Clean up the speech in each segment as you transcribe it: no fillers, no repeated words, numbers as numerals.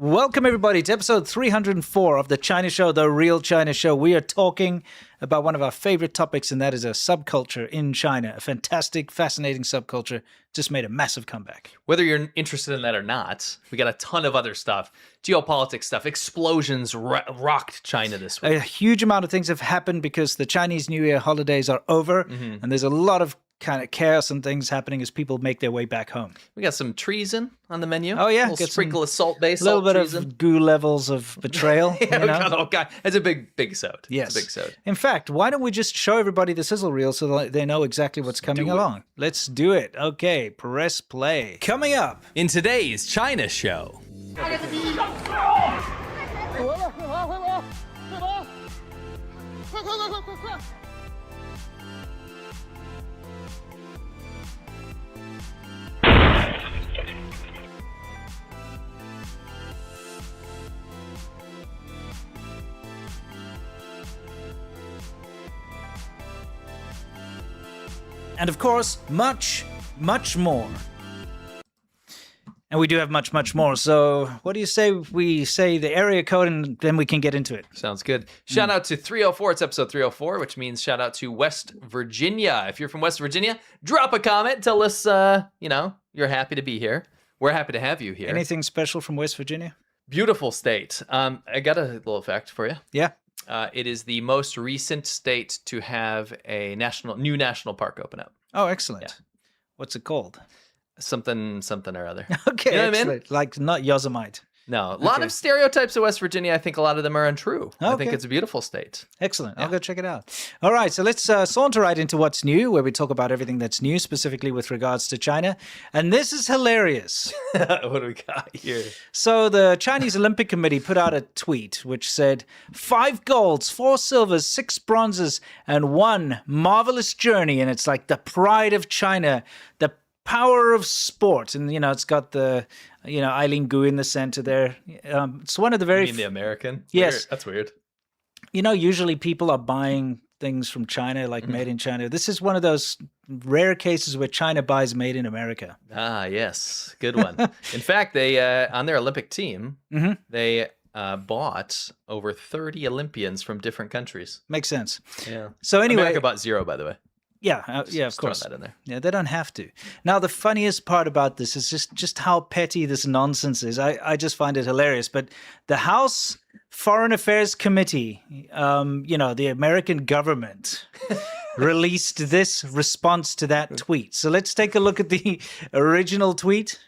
Welcome, everybody, to episode 304 of The China Show, The Real China Show. We are talking about one of our favorite topics, and that is a subculture in China. A fantastic, fascinating subculture just made a massive comeback. Whether you're interested in that or not, we got a ton of other stuff. Geopolitics stuff. Explosions rocked China this week. A huge amount of things have happened because the Chinese New Year holidays are over, and there's a lot of kind of chaos and things happening as people make their way back home. We got some treason on the menu. Oh, yeah. A little sprinkle of salt base. A little bit treason. of goo levels of betrayal. Yeah, we got all kind. It's a big sode. Yes. It's a big sode. In fact, why don't we just show everybody the sizzle reel so that they know exactly what's coming along? Let's do it. Okay, press play. Coming up in today's China Show. and, of course, much more. And we do have much more. So what do you say we say the area code and then we can get into it? Sounds good. Shout out to 304. It's episode 304, which means shout out to West Virginia. If you're from West Virginia, drop a comment. Tell us, you're happy to be here. We're happy to have you here. Anything special from West Virginia? Beautiful state. I got a little fact for you. Yeah. It is the most recent state to have a new national park open up. Oh, excellent. Yeah. What's it called? Something or other. Okay, you know excellent. What I mean? Like not Yosemite. No, a lot of stereotypes of West Virginia. I think a lot of them are untrue. I think it's a beautiful state. Excellent. I'll go check it out. All right, so let's saunter right into what's new, where we talk about everything that's new, specifically with regards to China. And this is hilarious. What do we got here? So the Chinese Olympic Committee put out a tweet which said, 5 golds, 4 silvers, 6 bronzes, and 1 marvelous journey. And it's like the pride of China, the power of sport. And, it's got the, Eileen Gu in the center there. It's one of the very... You mean the American? Yes. Weird. That's weird. Usually people are buying things from China, like made in China. This is one of those rare cases where China buys made in America. Ah, yes. Good one. In fact, they, on their Olympic team, they bought over 30 Olympians from different countries. Makes sense. Yeah. So anyway... America bought 0, by the way. Yeah, of course. That in there. Yeah, they don't have to. Now, the funniest part about this is just how petty this nonsense is. I just find it hilarious. But the House Foreign Affairs Committee, the American government, released this response to that tweet. So let's take a look at the original tweet.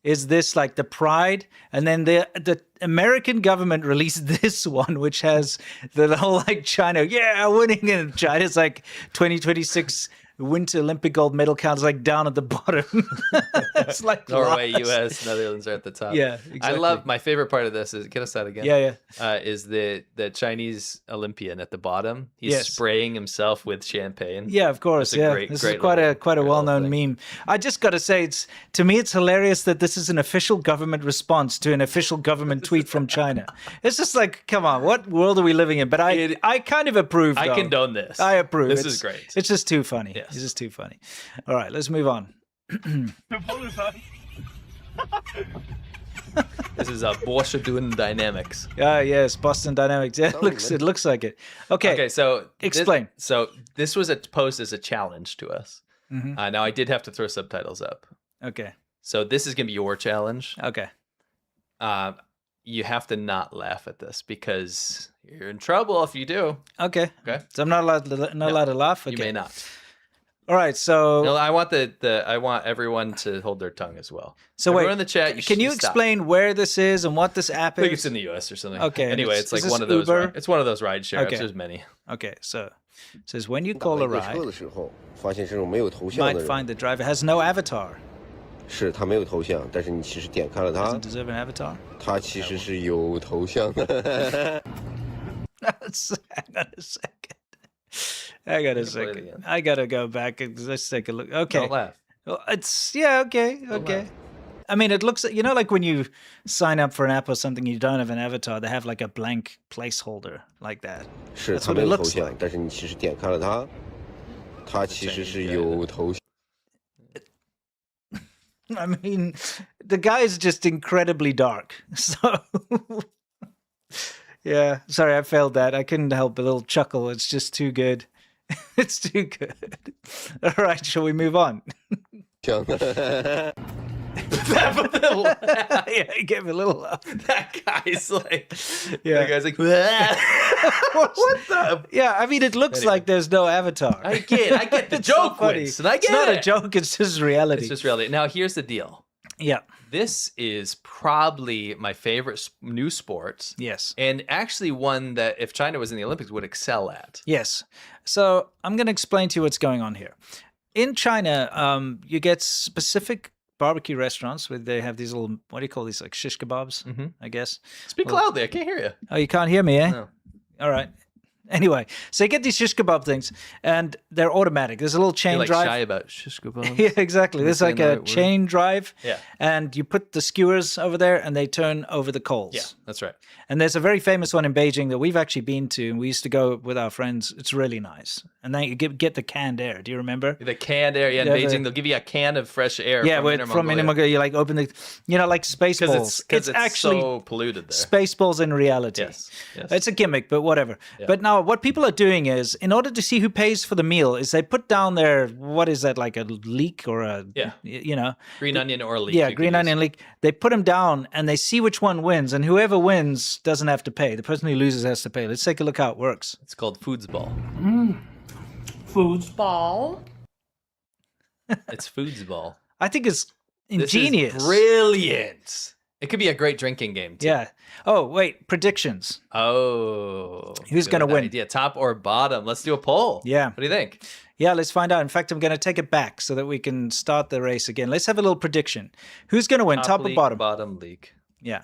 Is this like the pride? And then the American government released this one, which has the whole like China, winning in China. It's like 2026 Winter Olympic gold medal count is like down at the bottom. It's like Norway, U.S., Netherlands are at the top. Yeah, exactly. I love my favorite part of this is get us that again. Yeah. Is the Chinese Olympian at the bottom? He's spraying himself with champagne. Yeah, of course. This is quite a well-known meme. I just got to say, to me, it's hilarious that this is an official government response to an official government tweet from China. It's just like, come on, what world are we living in? But I kind of approve. I condone this. I approve. This is great. It's just too funny. Yes. It's just too funny. All right, let's move on. This is Boston Dynamics. Yes, Boston Dynamics. Yeah, it looks like it. Okay, so explain. This was posed as a challenge to us. Now I did have to throw subtitles up. Okay. So this is gonna be your challenge. Okay. You have to not laugh at this because you're in trouble if you do. Okay. Okay. So I'm not allowed to laugh. Okay. You may not. All right, so no, I want I want everyone to hold their tongue as well. So everyone wait, in the chat, can you explain where this is and what this app is? I think it's in the U.S. or something. Okay. Anyway, it's like one of those. It's one of those ride share apps. There's many. Okay, so it says when you call a ride, you might find the driver has no avatar. 是他没有头像，但是你其实点开了他， Doesn't deserve an avatar. 他其实是有头像的。Hang on a second. I gotta go back and let's take a look. Okay. Don't laugh. Well, okay. I mean, it looks, like when you sign up for an app or something, you don't have an avatar. They have like a blank placeholder like that. 是他没有头像，但是你其实点开了他，他其实是有头像。I mean, the guy is just incredibly dark. So, yeah. Sorry, I failed that. I couldn't help a little chuckle. It's just too good. It's too good. All right, shall we move on? Yeah, he gave a little laugh. That guy's like, Yeah. that guy's like, what the? Yeah, I mean, it looks like there's no avatar. I get the It's so joke, funny. Winston. I get It's not it. a joke. It's just reality. It's just reality. Now, here's the deal. Yeah. This is probably my favorite new sport. Yes. And actually one that if China was in the Olympics would excel at. Yes. So I'm going to explain to you what's going on here. In China, you get specific barbecue restaurants where they have these little, what do you call these, like shish kebabs, I guess. Speak loudly. I can't hear you. Oh, you can't hear me, eh? No. All right. Anyway, so you get these shish kebab things, and they're automatic. There's a little chain You're like drive. shy about shish kebabs. Yeah, exactly. There's like saying the a right word. chain drive. Yeah. And you put the skewers over there, and they turn over the coals. Yeah, that's right. And there's a very famous one in Beijing that we've actually been to, and we used to go with our friends. It's really nice. And then you get the canned air. Do you remember? The canned air, in Yeah, Beijing, they'll give you a can of fresh air. Yeah, from from Inner Mongolia, you like open the, like Spaceballs. Because it's actually so polluted there. Spaceballs in reality. Yes. It's a gimmick, but whatever. Yeah. But now what people are doing is, in order to see who pays for the meal, is they put down their, what is that, like a leek or a, Green onion or leek. yeah, you green could onion leek. They put them down and they see which one wins, and whoever wins doesn't have to pay. The person who loses has to pay. Let's take a look how it works. It's called foosball. Foosball. It's foosball. I think it's This ingenious. is brilliant. It could be a great drinking game, too. Yeah. Oh, wait, predictions. Oh. Who's gonna good win? idea. Top or bottom? Let's do a poll. Yeah. What do you think? Yeah, let's find out. In fact, I'm going to take it back so that we can start the race again. Let's have a little prediction. Who's going to win, top or leak, bottom? Bottom leak. Yeah.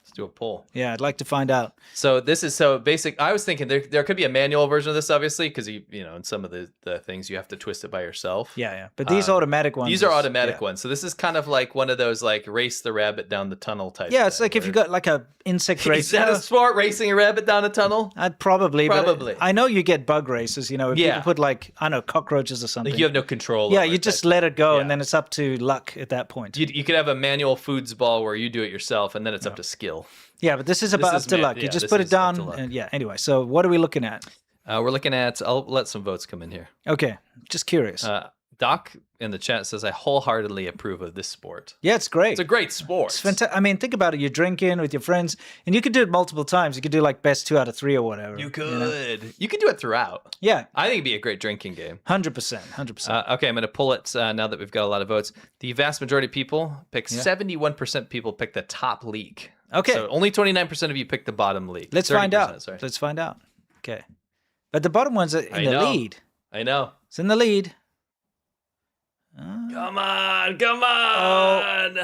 Let's do a poll. Yeah, I'd like to find out. So this is so basic. I was thinking there could be a manual version of this, obviously, because in some of the things you have to twist it by yourself. Yeah. But these automatic ones. These are automatic ones. So this is kind of like one of those like race the rabbit down the tunnel type. Yeah, it's thing, like if you where- got like a insect race. Is that a sport, racing a rabbit down a tunnel? I'd probably. Probably. But I know you get bug races, where Yeah. people put like, I don't know, cockroaches or something. Like you have no control. Yeah, over you it, just type. let it go, Yeah. and then it's up to luck at that point. You could have a manual foosball where you do it yourself, and then it's up to skill. Yeah, but this is about is up to luck. yeah, You just this put it is up to down, luck. and anyway, so what are we looking at? We're looking at. I'll let some votes come in here. Okay, just curious. Doc in the chat says I wholeheartedly approve of this sport. Yeah, it's great. It's a great sport. It's fantastic. I mean, think about it. You're drinking with your friends, and you could do it multiple times. You could do like best 2 out of 3 or whatever. You could. You could do it throughout. Yeah, I think it'd be a great drinking game. 100%. 100%. Okay, I'm going to pull it now that we've got a lot of votes. The vast majority of people pick 71% people pick the top league. Okay. So only 29% of you pick the bottom league. Let's find 30%, out. Sorry. Let's find out. Okay. But the bottom one's in I the know. lead. I know. It's in the lead. Come on. Come on.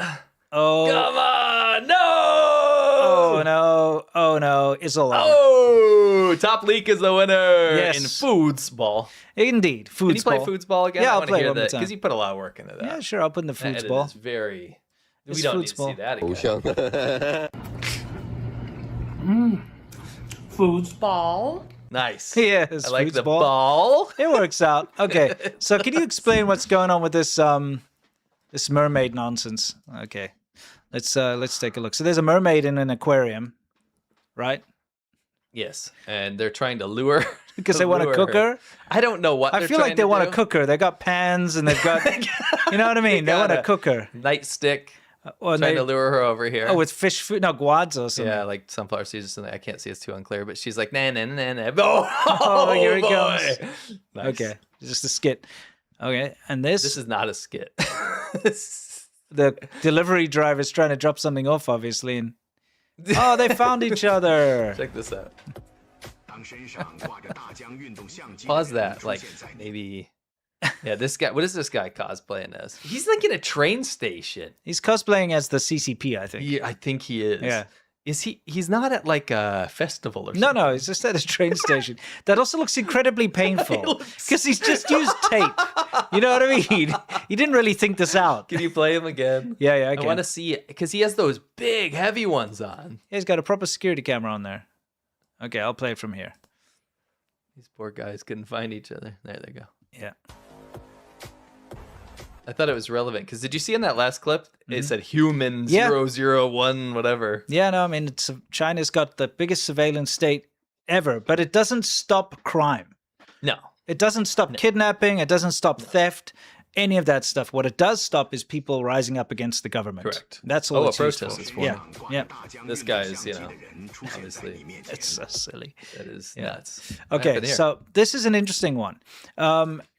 Oh. Come on. No. Oh, no. Oh, no. It's all over. Oh, top league is the winner Yes. in foosball. Indeed. Can you play Foosball. foosball again? Yeah, I I'll wanna play it hear one more that time. because you put a lot of work into that. Yeah, sure. I'll put in the That edit foosball. is very. It's We don't need to see foosball. that again. 头像。 Foosball. Nice. Yes, I like the foosball. ball. It works out. Okay. So can you explain what's going on with this this mermaid nonsense? Okay. Let's take a look. So there's a mermaid in an aquarium, right? Yes, and they're trying to lure Because they want to cook her. I don't know what I they're feel like trying they want do. to cook her. They got pans and they've got, you know what I mean? They want to got a cook her. Nightstick, Or trying to lure her over here. oh, with fish food, no, guads or something. yeah, like sunflower seeds or something. I can't see; it's too unclear. But she's like, nah, nah, nah, nah. Oh, Oh, here he boy. comes. Nice. Okay, just a skit. Okay, and this, This is not a skit. the delivery driver's trying to drop something off, obviously, and oh, they found each other. Check this out. Pause that. Like maybe. Yeah, this guy. What is this guy cosplaying as? He's like in a train station. He's cosplaying as the CCP, I think. Yeah, I think he is. Yeah. Is he? He's not at like a festival or No, something. no, he's just at a train station. That also looks incredibly painful because he's just used tape. You know what I mean? He didn't really think this out. Can you play him again? Yeah, I I can. want to see it because he has those big, heavy ones on. He's got a proper security camera on there. Okay, I'll play it from here. These poor guys couldn't find each other. There they go. Yeah. I thought it was relevant because did you see in that last clip? It said human 001 whatever. Yeah, no, I mean, China's got the biggest surveillance state ever, but it doesn't stop crime. No. It doesn't stop kidnapping. It doesn't stop theft. Any of that stuff. What it does stop is people rising up against the government. Correct. That's all it's a used protest for. is for. Yeah. This guy is, obviously. It's so silly. That is nuts. Okay, so this is an interesting one.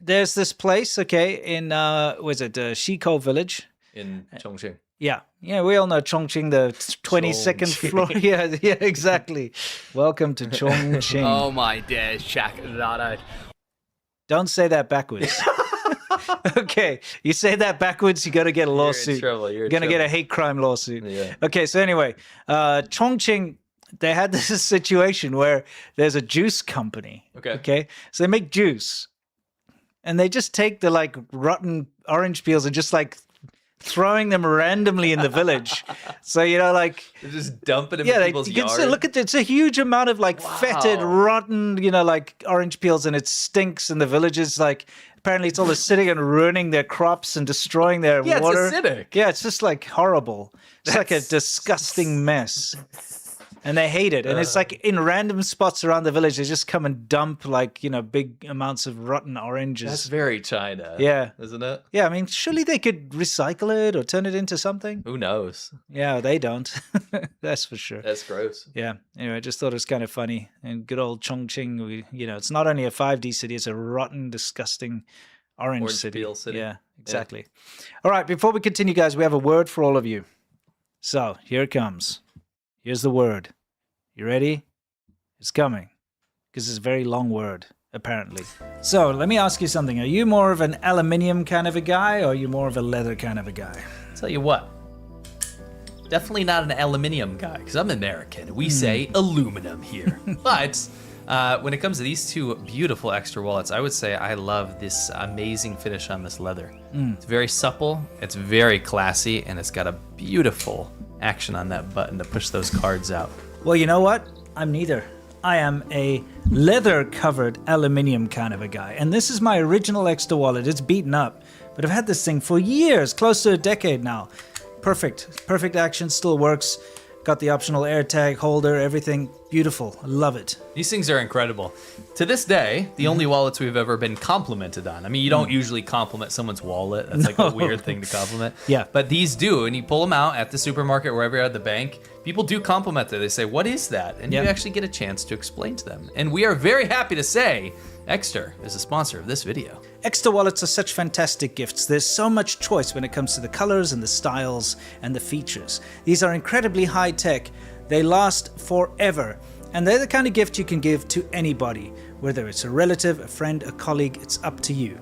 There's this place, in, Shiko village? In Chongqing. Yeah, we all know Chongqing, the 22nd floor. Yeah, exactly. Welcome to Chongqing. Oh my days, check that out. Don't say that backwards. Okay, you say that backwards, you got to get a lawsuit. You're going to get a hate crime lawsuit. Yeah. Okay, so anyway, Chongqing, they had this situation where there's a juice company. Okay, so they make juice, and they just take the rotten orange peels and just throwing them randomly in the village. So, they just dump it in people's you can yard. see, look at it. It's a huge amount of fetid, rotten, orange peels, and it stinks in the villages. Apparently it's all sitting and ruining their crops and destroying their water. It's acidic. Yeah, it's just horrible. It's like a disgusting mess. And they hate it. And it's in random spots around the village, they just come and dump big amounts of rotten oranges. That's very China. Yeah. Isn't it? Yeah, I mean, surely they could recycle it or turn it into something. Who knows? Yeah, they don't. That's for sure. That's gross. Yeah. Anyway, I just thought it was kind of funny. And good old Chongqing, it's not only a 5D city, it's a rotten, disgusting orange city. Peel city. Yeah, exactly. Yeah. All right, before we continue, guys, we have a word for all of you. So here it comes. Here's the word. You ready? It's coming. Because it's a very long word, apparently. So let me ask you something. Are you more of an aluminium kind of a guy, or are you more of a leather kind of a guy? Tell you what. Definitely not an aluminium guy, because I'm American. We say aluminum here. But when it comes to these two beautiful extra wallets, I would say I love this amazing finish on this leather. It's very supple, it's very classy, and it's got a beautiful action on that button to push those cards out. Well, you know what? I'm neither. I am a leather-covered aluminium kind of a guy. And this is my original extra wallet. It's beaten up. But I've had this thing for years, close to a decade now. Perfect action, still works. Got the optional AirTag holder, everything beautiful. I love it. These things are incredible. To this day, the only wallets we've ever been complimented on. I mean, you don't usually compliment someone's wallet. That's a weird thing to compliment. Yeah. But these do, and you pull them out at the supermarket, wherever you're at the bank. People do compliment it. They say, what is that? And you actually get a chance to explain to them. And we are very happy to say Exter is a sponsor of this video. Extra wallets are such fantastic gifts. There's so much choice when it comes to the colors and the styles and the features. These are incredibly high tech. They last forever. And they're the kind of gift you can give to anybody. Whether it's a relative, a friend, a colleague, it's up to you.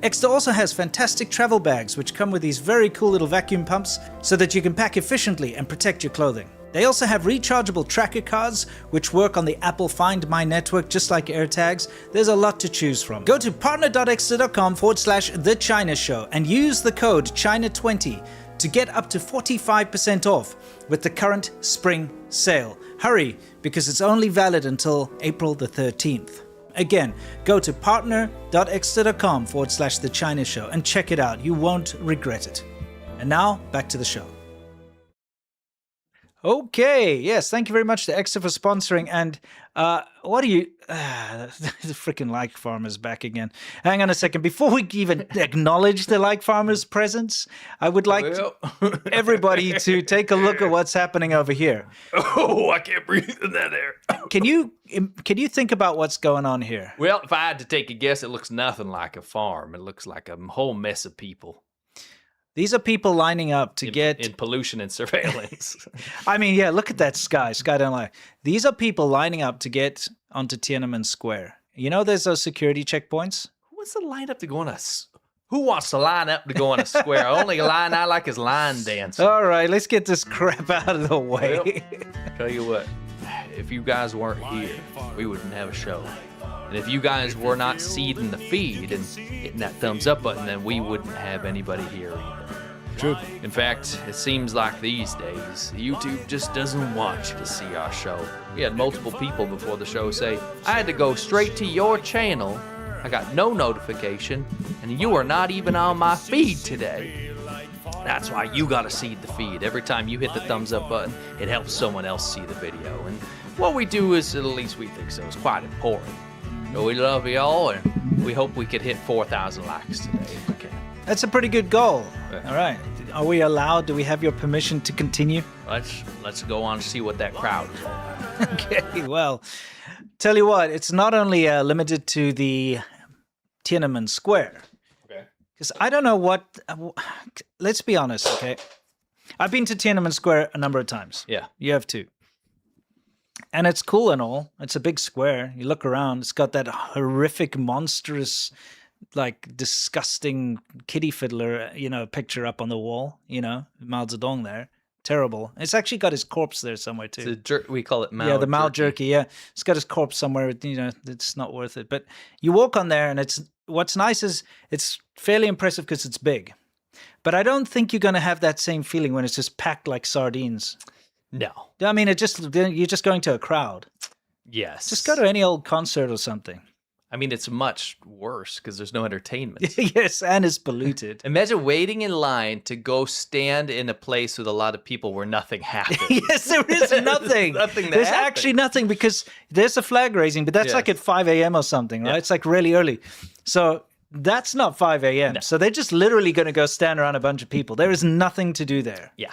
Exter also has fantastic travel bags which come with these very cool little vacuum pumps so that you can pack efficiently and protect your clothing. They also have rechargeable tracker cards which work on the Apple Find My network just like AirTags. There's a lot to choose from. Go to partner.exter.com/The China Show and use the code CHINA20 to get up to 45% off with the current spring sale. Hurry, because it's only valid until April the 13th. Again, go to partner.exter.com/The China Show and check it out. You won't regret it. And now, back to the show. Okay, yes, thank you very much to Exter for sponsoring. And what do you... the freaking Like Farmers back again. Hang on a second. Before we even acknowledge the Like Farmers' presence, I would like everybody to take a look at what's happening over here. Oh, I can't breathe in that air. Can you think about what's going on here? Well, if I had to take a guess, it looks nothing like a farm. It looks like a whole mess of people. These are people lining up to get... In pollution and surveillance. I mean, yeah, look at that sky. Sky don't lie. These are people lining up to get onto Tiananmen Square. You know there's those security checkpoints? Who wants to line up to go on a... Who wants to line up to go on a square? Only line I like is line dancing. All right, let's get this crap out of the way. Well, tell you what, if you guys weren't here, we wouldn't have a show. And if you guys were not seeding the feed and hitting that thumbs up button, then we wouldn't have anybody here either. True. In fact, it seems like these days, YouTube just doesn't want you to see our show. We had multiple people before the show say, I had to go straight to your channel I got no notification, and you are not even on my feed today. That's why you gotta seed the feed. Every time you hit the thumbs up button, it helps someone else see the video. And what we do is, at least we think so, is quite important. So we love y'all, and we hope we could hit 4,000 likes today if we can. That's a pretty good goal. Yeah. All right. Are we allowed? Do we have your permission to continue? Let's go on and see what that crowd is all about. Okay, well, tell you what, it's not only limited to the Tiananmen Square. Okay. Because I don't know what... let's be honest, okay? I've been to Tiananmen Square a number of times. Yeah. You have too. And it's cool and all. It's a big square. You look around, it's got that horrific, monstrous, like disgusting kitty fiddler, picture up on the wall, Mao Zedong there. Terrible. It's actually got his corpse there somewhere too. We call it Mao. Yeah, the Mao jerky. Yeah, it's got his corpse somewhere. It's not worth it. But you walk on there, and what's nice is it's fairly impressive because it's big. But I don't think you're going to have that same feeling when it's just packed like sardines. No. I mean, you're just going to a crowd. Yes. Just go to any old concert or something. I mean, it's much worse because there's no entertainment. Yes, and it's polluted. Imagine waiting in line to go stand in a place with a lot of people where nothing happens. Yes, there is nothing. There's actually nothing because there's a flag raising, but that's like at 5 a.m. or something, right? Yeah. It's like really early. So that's not 5 a.m. No. So they're just literally going to go stand around a bunch of people. There is nothing to do there. Yeah.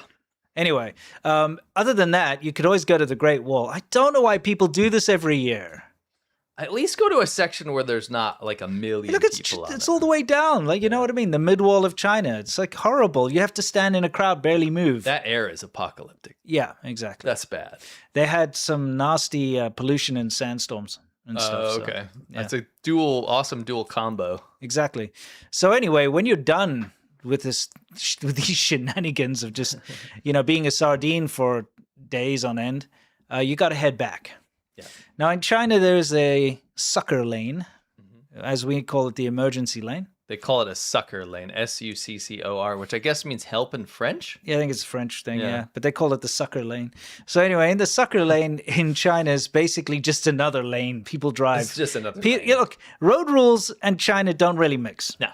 Anyway, other than that, you could always go to the Great Wall. I don't know why people do this every year. At least go to a section where there's not like a million people on it. It's all the way down. Like, you know what I mean? The mid-wall of China. It's like horrible. You have to stand in a crowd, barely move. That air is apocalyptic. Yeah, exactly. That's bad. They had some nasty pollution and sandstorms and stuff. Okay. So, yeah. That's a awesome dual combo. Exactly. So anyway, when you're done with these shenanigans of just, being a sardine for days on end, you got to head back. Yeah. Now, in China, there's a sucker lane, as we call it, the emergency lane. They call it a succor lane, S-U-C-C-O-R, which I guess means help in French? Yeah, I think it's a French thing, yeah. But they call it the sucker lane. So anyway, in the sucker lane in China is basically just another lane people drive. It's just another lane. Look, road rules and China don't really mix. No.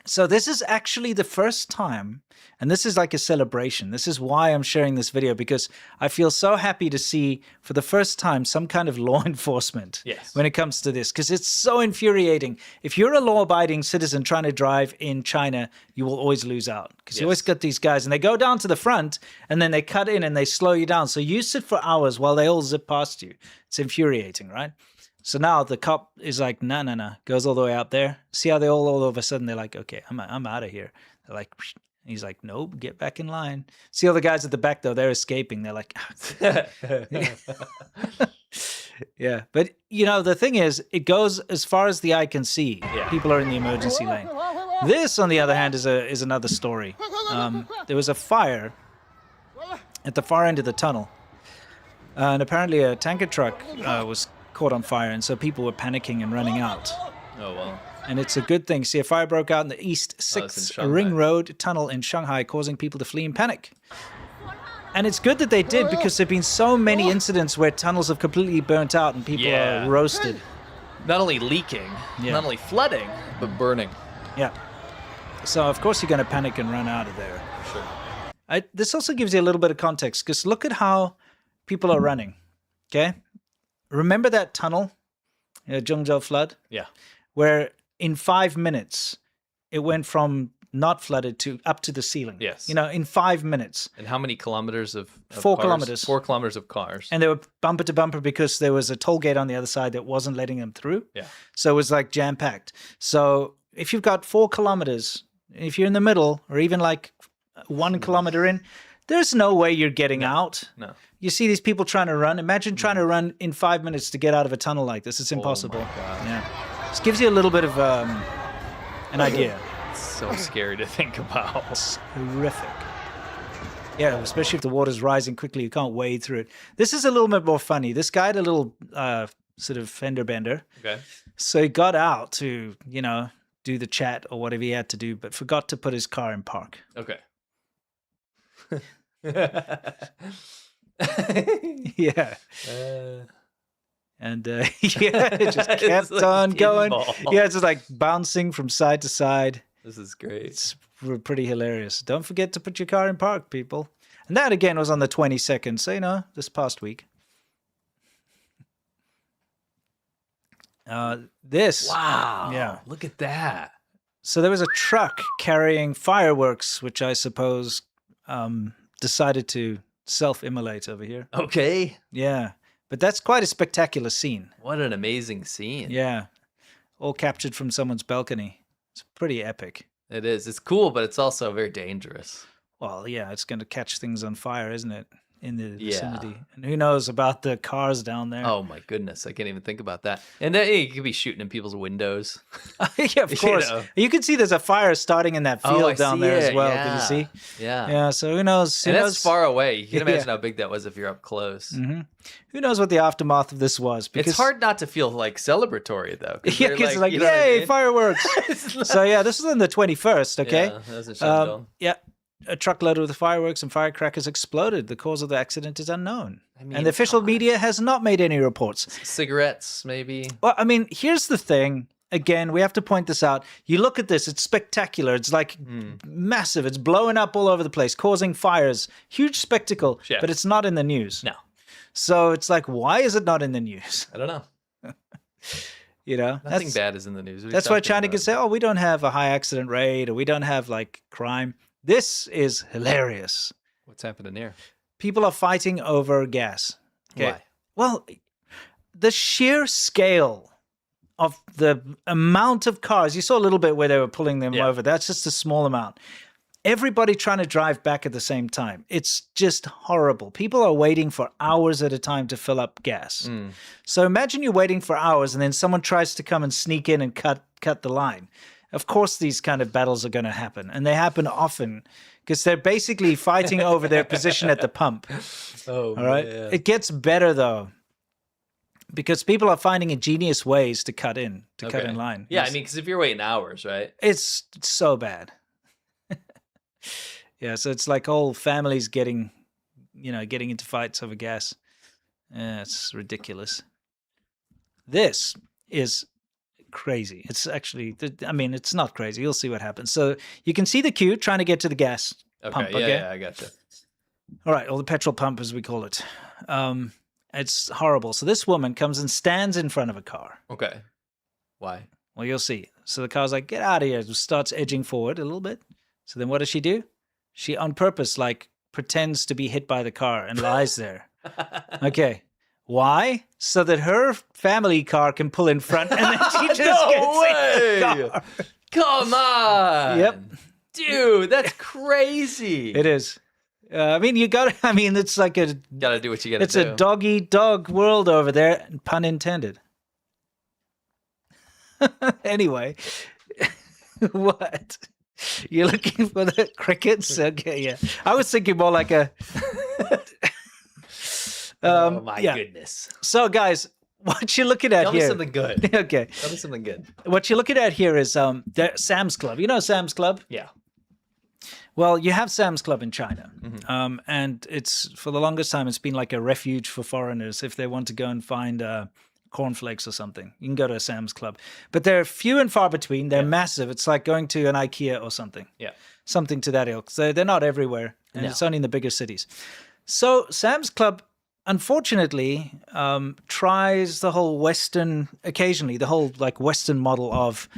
So this is actually the first time, and this is like a celebration. This is why I'm sharing this video, because I feel so happy to see for the first time some kind of law enforcement when it comes to this, because it's so infuriating. If you're a law-abiding citizen trying to drive in China, you will always lose out, because you always got these guys, and they go down to the front, and then they cut in and they slow you down. So you sit for hours while they all zip past you. It's infuriating, right? So now the cop is like, no, goes all the way out there. See how they all of a sudden they're like, okay, I'm out of here. They're like, he's like, nope, get back in line. See all the guys at the back though, they're escaping. They're like, yeah. But the thing is, it goes as far as the eye can see. Yeah. People are in the emergency lane. This, on the other hand, is another story. There was a fire at the far end of the tunnel, and apparently a tanker truck was caught on fire, and so people were panicking and running out. Oh, well. And it's a good thing. See, a fire broke out in the East 6th Ring Road tunnel in Shanghai, causing people to flee in panic. And it's good that they did, because there have been so many incidents where tunnels have completely burnt out and people are roasted. Not only leaking, not only flooding, but burning. Yeah. So, of course, you're going to panic and run out of there. Sure. This also gives you a little bit of context, because look at how people are running, okay? Remember that tunnel, Zhengzhou flood? Yeah. Where in 5 minutes, it went from not flooded to up to the ceiling. Yes. In 5 minutes. And how many kilometers of 4 cars? kilometers. 4 kilometers of cars. And they were bumper to bumper because there was a toll gate on the other side that wasn't letting them through. Yeah. So it was like jam-packed. So if you've got 4 kilometers, if you're in the middle or even like 1 kilometer in, there's no way you're getting out. No. You see these people trying to run. Imagine trying to run in 5 minutes to get out of a tunnel like this. It's impossible. Oh my God. Yeah. This gives you a little bit of an idea. It's so scary to think about. It's horrific. Yeah, especially if the water's rising quickly. You can't wade through it. This is a little bit more funny. This guy had a little sort of fender bender. Okay. So he got out to, do the chat or whatever he had to do, but forgot to put his car in park. Okay. Yeah. And yeah, it just kept like on going. pinball. Yeah, it's just like bouncing from side to side. This is great. It's pretty hilarious. Don't forget to put your car in park, people. And that again was on the 22nd, so this past week. This. Wow. Yeah. Look at that. So there was a truck carrying fireworks, which I suppose decided to self-immolate over here. Okay. Yeah. But that's quite a spectacular scene. What an amazing scene. Yeah. All captured from someone's balcony. It's pretty epic. It is. It's cool, but it's also very dangerous. Well, yeah, it's going to catch things on fire, isn't it? In the Yeah. vicinity. And who knows about the cars down there? Oh my goodness, I can't even think about that. And then you could be shooting in people's windows. Yeah, of course. You can see there's a fire starting in that field I down see there as it, well. yeah. Can you see? Yeah. Yeah, so who knows? Who And knows? that's far away. You can imagine Yeah. how big that was if you're up close. Mhm. Who knows what the aftermath of this was? It's hard not to feel like celebratory though. Yeah, they're because like, you know what I yay, mean? fireworks. So yeah, this was on the 21st, okay? Yeah, that was in Shandong. Yeah, a truckload of the fireworks and firecrackers exploded. The cause of the accident is unknown. mean, And the official come on. media has not made any reports. Cigarettes, maybe. Well, I mean, here's the thing. Again, we have to point this out. You look at this, it's spectacular. It's like massive. It's blowing up all over the place, causing fires. Huge spectacle, Yeah. but it's not in the news. No, So it's like, why is it not in the news? I don't know. Nothing bad is in the news. What are you That's why talking China about? can say, oh, we don't have a high accident rate or we don't have like crime. This is hilarious. What's happening here? People are fighting over gas. Why? Well, the sheer scale of the amount of cars, you saw a little bit where they were pulling them Yeah. over. That's just a small amount. Everybody trying to drive back at the same time. It's just horrible. People are waiting for hours at a time to fill up gas. So imagine you're waiting for hours and then someone tries to come and sneak in and cut the line. Of course, these kind of battles are going to happen, and they happen often because they're basically fighting over their position at the pump. Oh, All right. man. It gets better though, because people are finding ingenious ways to cut in Okay. line. Yeah, I It's- mean, because if you're waiting hours, right? it's so bad. Yeah, so it's like whole families getting into fights over gas. Yeah, it's ridiculous. This is crazy. It's actually, I mean, it's not crazy. You'll see what happens. So you can see the queue trying to get to the gas Okay, pump. yeah, Okay. yeah, I gotcha. All right, or the petrol pump, as we call it. It's horrible. So this woman comes and stands in front of a car. Okay. Why? Well, you'll see. So the car's like, get out of here. Starts edging forward a little bit. So then what does she do? She, on purpose, like, pretends to be hit by the car and lies there. Okay. Why? So that her family car can pull in front and then she just gets in the car. Come on! Yep. Dude, that's crazy. It is. I mean, it's like Gotta do what you gotta it's do. a dog-eat-dog world over there, pun intended. Anyway, what? You're looking for the crickets? Okay, yeah. I was thinking more like a. Oh my yeah. goodness. So, guys, what you're looking at Tell me here? something good. Okay, Tell me something good. what you're looking at here is the Sam's Club. You know Sam's Club? Yeah. Well, you have Sam's Club in China, and it's for the longest time it's been like a refuge for foreigners if they want to go and find cornflakes or something. You can go to a Sam's Club, but they're few and far between. They're massive. It's like going to an IKEA or something. Yeah. Something to that ilk. So they're not everywhere, and No. it's only in the bigger cities. So Sam's Club, unfortunately, tries the whole Western, occasionally the whole like Western model of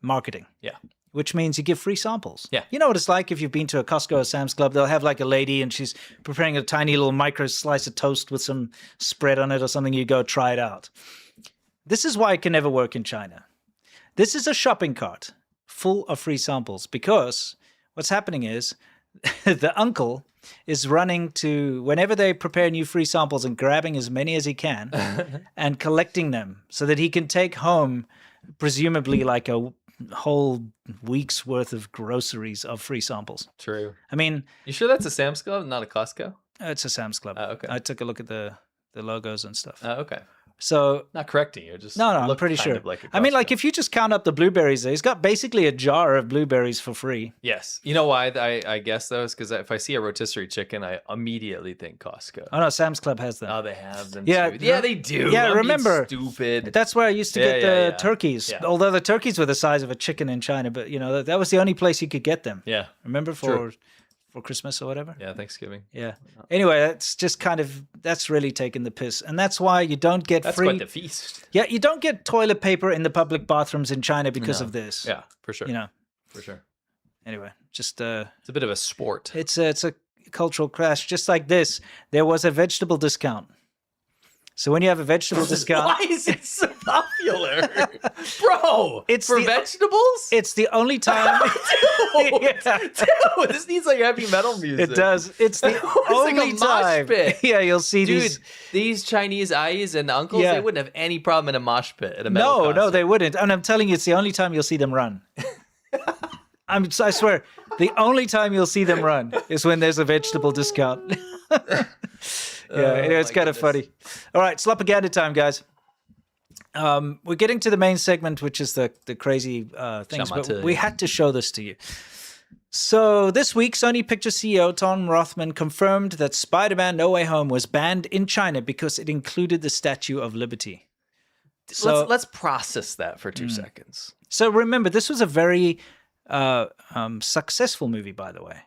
marketing. Yeah. Which means you give free samples. Yeah. You know what it's like if you've been to a Costco or Sam's Club, they'll have like a lady and she's preparing a tiny little micro slice of toast with some spread on it or something. You go try it out. This is why it can never work in China. This is a shopping cart full of free samples because what's happening is the uncle is running to, whenever they prepare new free samples and grabbing as many as he can and collecting them so that he can take home presumably like a whole week's worth of groceries of free samples. True. I mean, You sure that's a Sam's Club, not a Costco? it's a Sam's Club. Okay. I took a look at the logos and stuff. Okay. So Not correcting you, just no, I'm looked pretty kind sure. of like a I mean, like Costco. if you just count up the blueberries, there, he's got basically a jar of blueberries for free. Yes. You know why I guess those? Because if I see a rotisserie chicken, I immediately think Costco. Oh no, Sam's Club has them. Oh, they have them Yeah, too. Yeah, they do. yeah, I'm being remember. stupid. That's where I used to Yeah, get yeah, the yeah. turkeys. Yeah. Although the turkeys were the size of a chicken in China, but that was the only place you could get them. Yeah. Remember True. for Christmas or whatever? Yeah, Thanksgiving. Yeah. Anyway, that's just that's really taking the piss. And that's why you don't get That's free. quite the feast. Yeah, you don't get toilet paper in the public bathrooms in China because No. of this. Yeah, for sure. For sure. Anyway, just It's a bit of a sport. it's a cultural clash. Just like this, there was a vegetable discount. So when you have a vegetable discount, Why is it so popular? Bro, It's for the- vegetables? it's the only time. Dude, Yeah. dude, this needs like heavy metal music. It does. It's the It's like a only mosh time. pit. Yeah, you'll see Dude, these. these Chinese eyes and uncles, Yeah. they wouldn't have any problem in a mosh pit at a metal No, concert. they wouldn't. And I'm telling you, it's the only time you'll see them run. I swear, the only time you'll see them run is when there's a vegetable discount. It's my kind of funny. All right, slopaganda time, guys. We're getting to the main segment, which is the crazy things, but Chamate. we had to show this to you. So this week, Sony Pictures CEO Tom Rothman confirmed that Spider-Man No Way Home was banned in China because it included the Statue of Liberty. So Let's process that for 2 seconds. So remember, this was a very successful movie, by the way.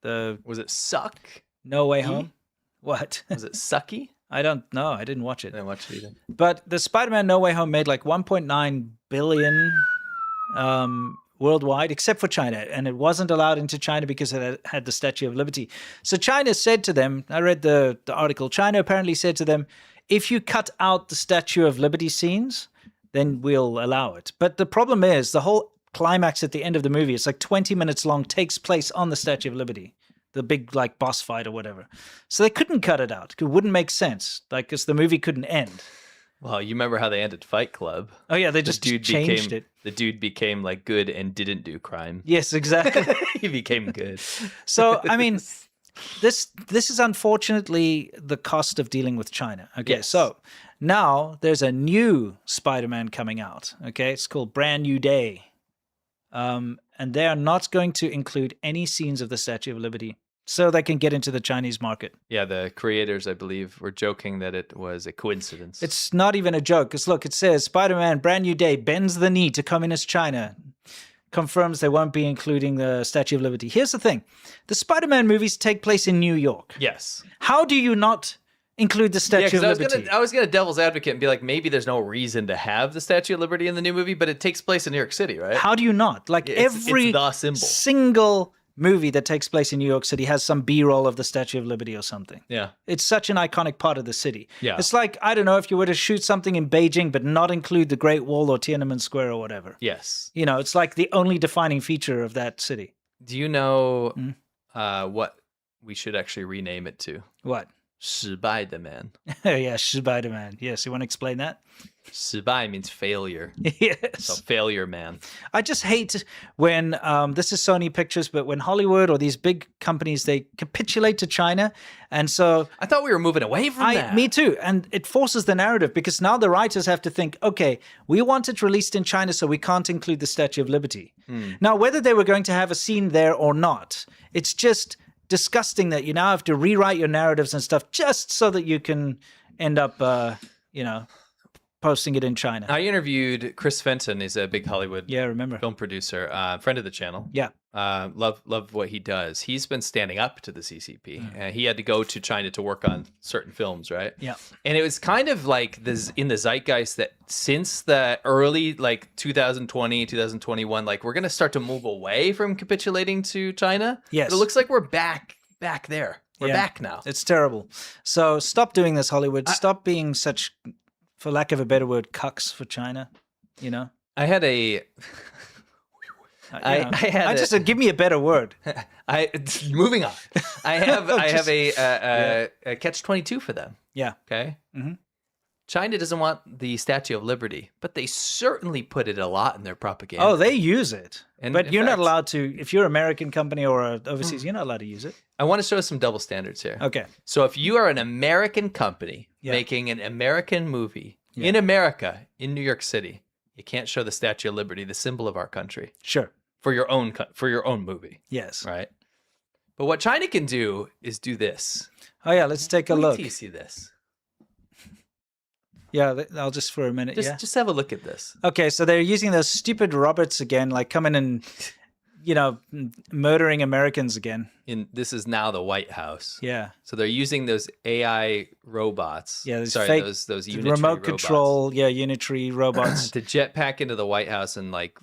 The Was it suck? No Way Home. What? Was it sucky? I don't know. I didn't watch I it. didn't watch it either. But the Spider-Man No Way Home made like 1.9 billion worldwide, except for China. And it wasn't allowed into China because it had the Statue of Liberty. So China said to them, I read the article, China apparently said to them, if you cut out the Statue of Liberty scenes, then we'll allow it. But the problem is the whole climax at the end of the movie, it's like 20 minutes long, takes place on the Statue of Liberty. The big like boss fight or whatever. So they couldn't cut it out. It wouldn't make sense. Like, because the movie couldn't end. Well, you remember how they ended Fight Club? Oh yeah, they just changed it. The dude became like good and didn't do crime. Yes, exactly. He became good. So I mean, this is unfortunately the cost of dealing with China. Okay, Yes. so now there's a new Spider-Man coming out. Okay, it's called Brand New Day, and they are not going to include any scenes of the Statue of Liberty, so they can get into the Chinese market. Yeah, the creators, I believe, were joking that it was a coincidence. It's not even a joke, because look, it says Spider-Man Brand New Day bends the knee to Communist China, confirms they won't be including the Statue of Liberty. Here's the thing. The Spider-Man movies take place in New York. Yes. How do you not include the Yeah, Statue because of Liberty? I was gonna devil's advocate and be like, maybe there's no reason to have the Statue of Liberty in the new movie, but it takes place in New York City, right? How do you not? Like It's every the symbol. single movie that takes place in New York City has some B-roll of the Statue of Liberty or something. Yeah. It's such an iconic part of the city. Yeah. It's like, I don't know, if you were to shoot something in Beijing but not include the Great Wall or Tiananmen Square or whatever. Yes. You know, it's like the only defining feature of that city. Do you know what we should actually rename it to? What? 失败的man. Yeah, Spider-Man. Yes, you want to explain that? 失败means failure. Yes. So failure man. I just hate when this is Sony Pictures, but when Hollywood or these big companies, they capitulate to China. And so I thought we were moving away from that. me too. And it forces the narrative because now the writers have to think, okay, we want it released in China, so we can't include the Statue of Liberty. Now, whether they were going to have a scene there or not, it's just disgusting that you now have to rewrite your narratives and stuff just so that you can end up, posting it in China. I interviewed Chris Fenton. He's a big Hollywood Yeah, remember. film producer, friend of the channel. Yeah. Love what he does. He's been standing up to the CCP, and he had to go to China to work on certain films, right? Yeah. And it was kind of like this in the zeitgeist that since the early like 2020, 2021, like we're gonna start to move away from capitulating to China. Yes. But it looks like we're back there. We're Yeah. back now. It's terrible. So stop doing this, Hollywood. Stop being such, for lack of a better word, cucks for China. You know? I had a Give me a better word. moving on. I have a catch-22 for them. Yeah. Okay. China doesn't want the Statue of Liberty, but they certainly put it a lot in their propaganda. Oh, they use it. And but in you're not fact- allowed to, if you're an American company or overseas, you're not allowed to use it. I want to show some double standards here. Okay. So if you are an American company Yeah. making an American movie, In America, in New York City, you can't show the Statue of Liberty, the symbol of our country, Sure. for your own movie, Yes. right? But what China can do is do this. Oh yeah, let's take a Wait look. till you see this. Yeah, I'll just for a minute. Just have a look at this. Okay, so they're using those stupid robots again, like coming and, murdering Americans again. This is now the White House. Yeah. So they're using those AI robots. Yeah, those Sorry, fake those unitary remote robots control, unitary robots. to jetpack into the White House and like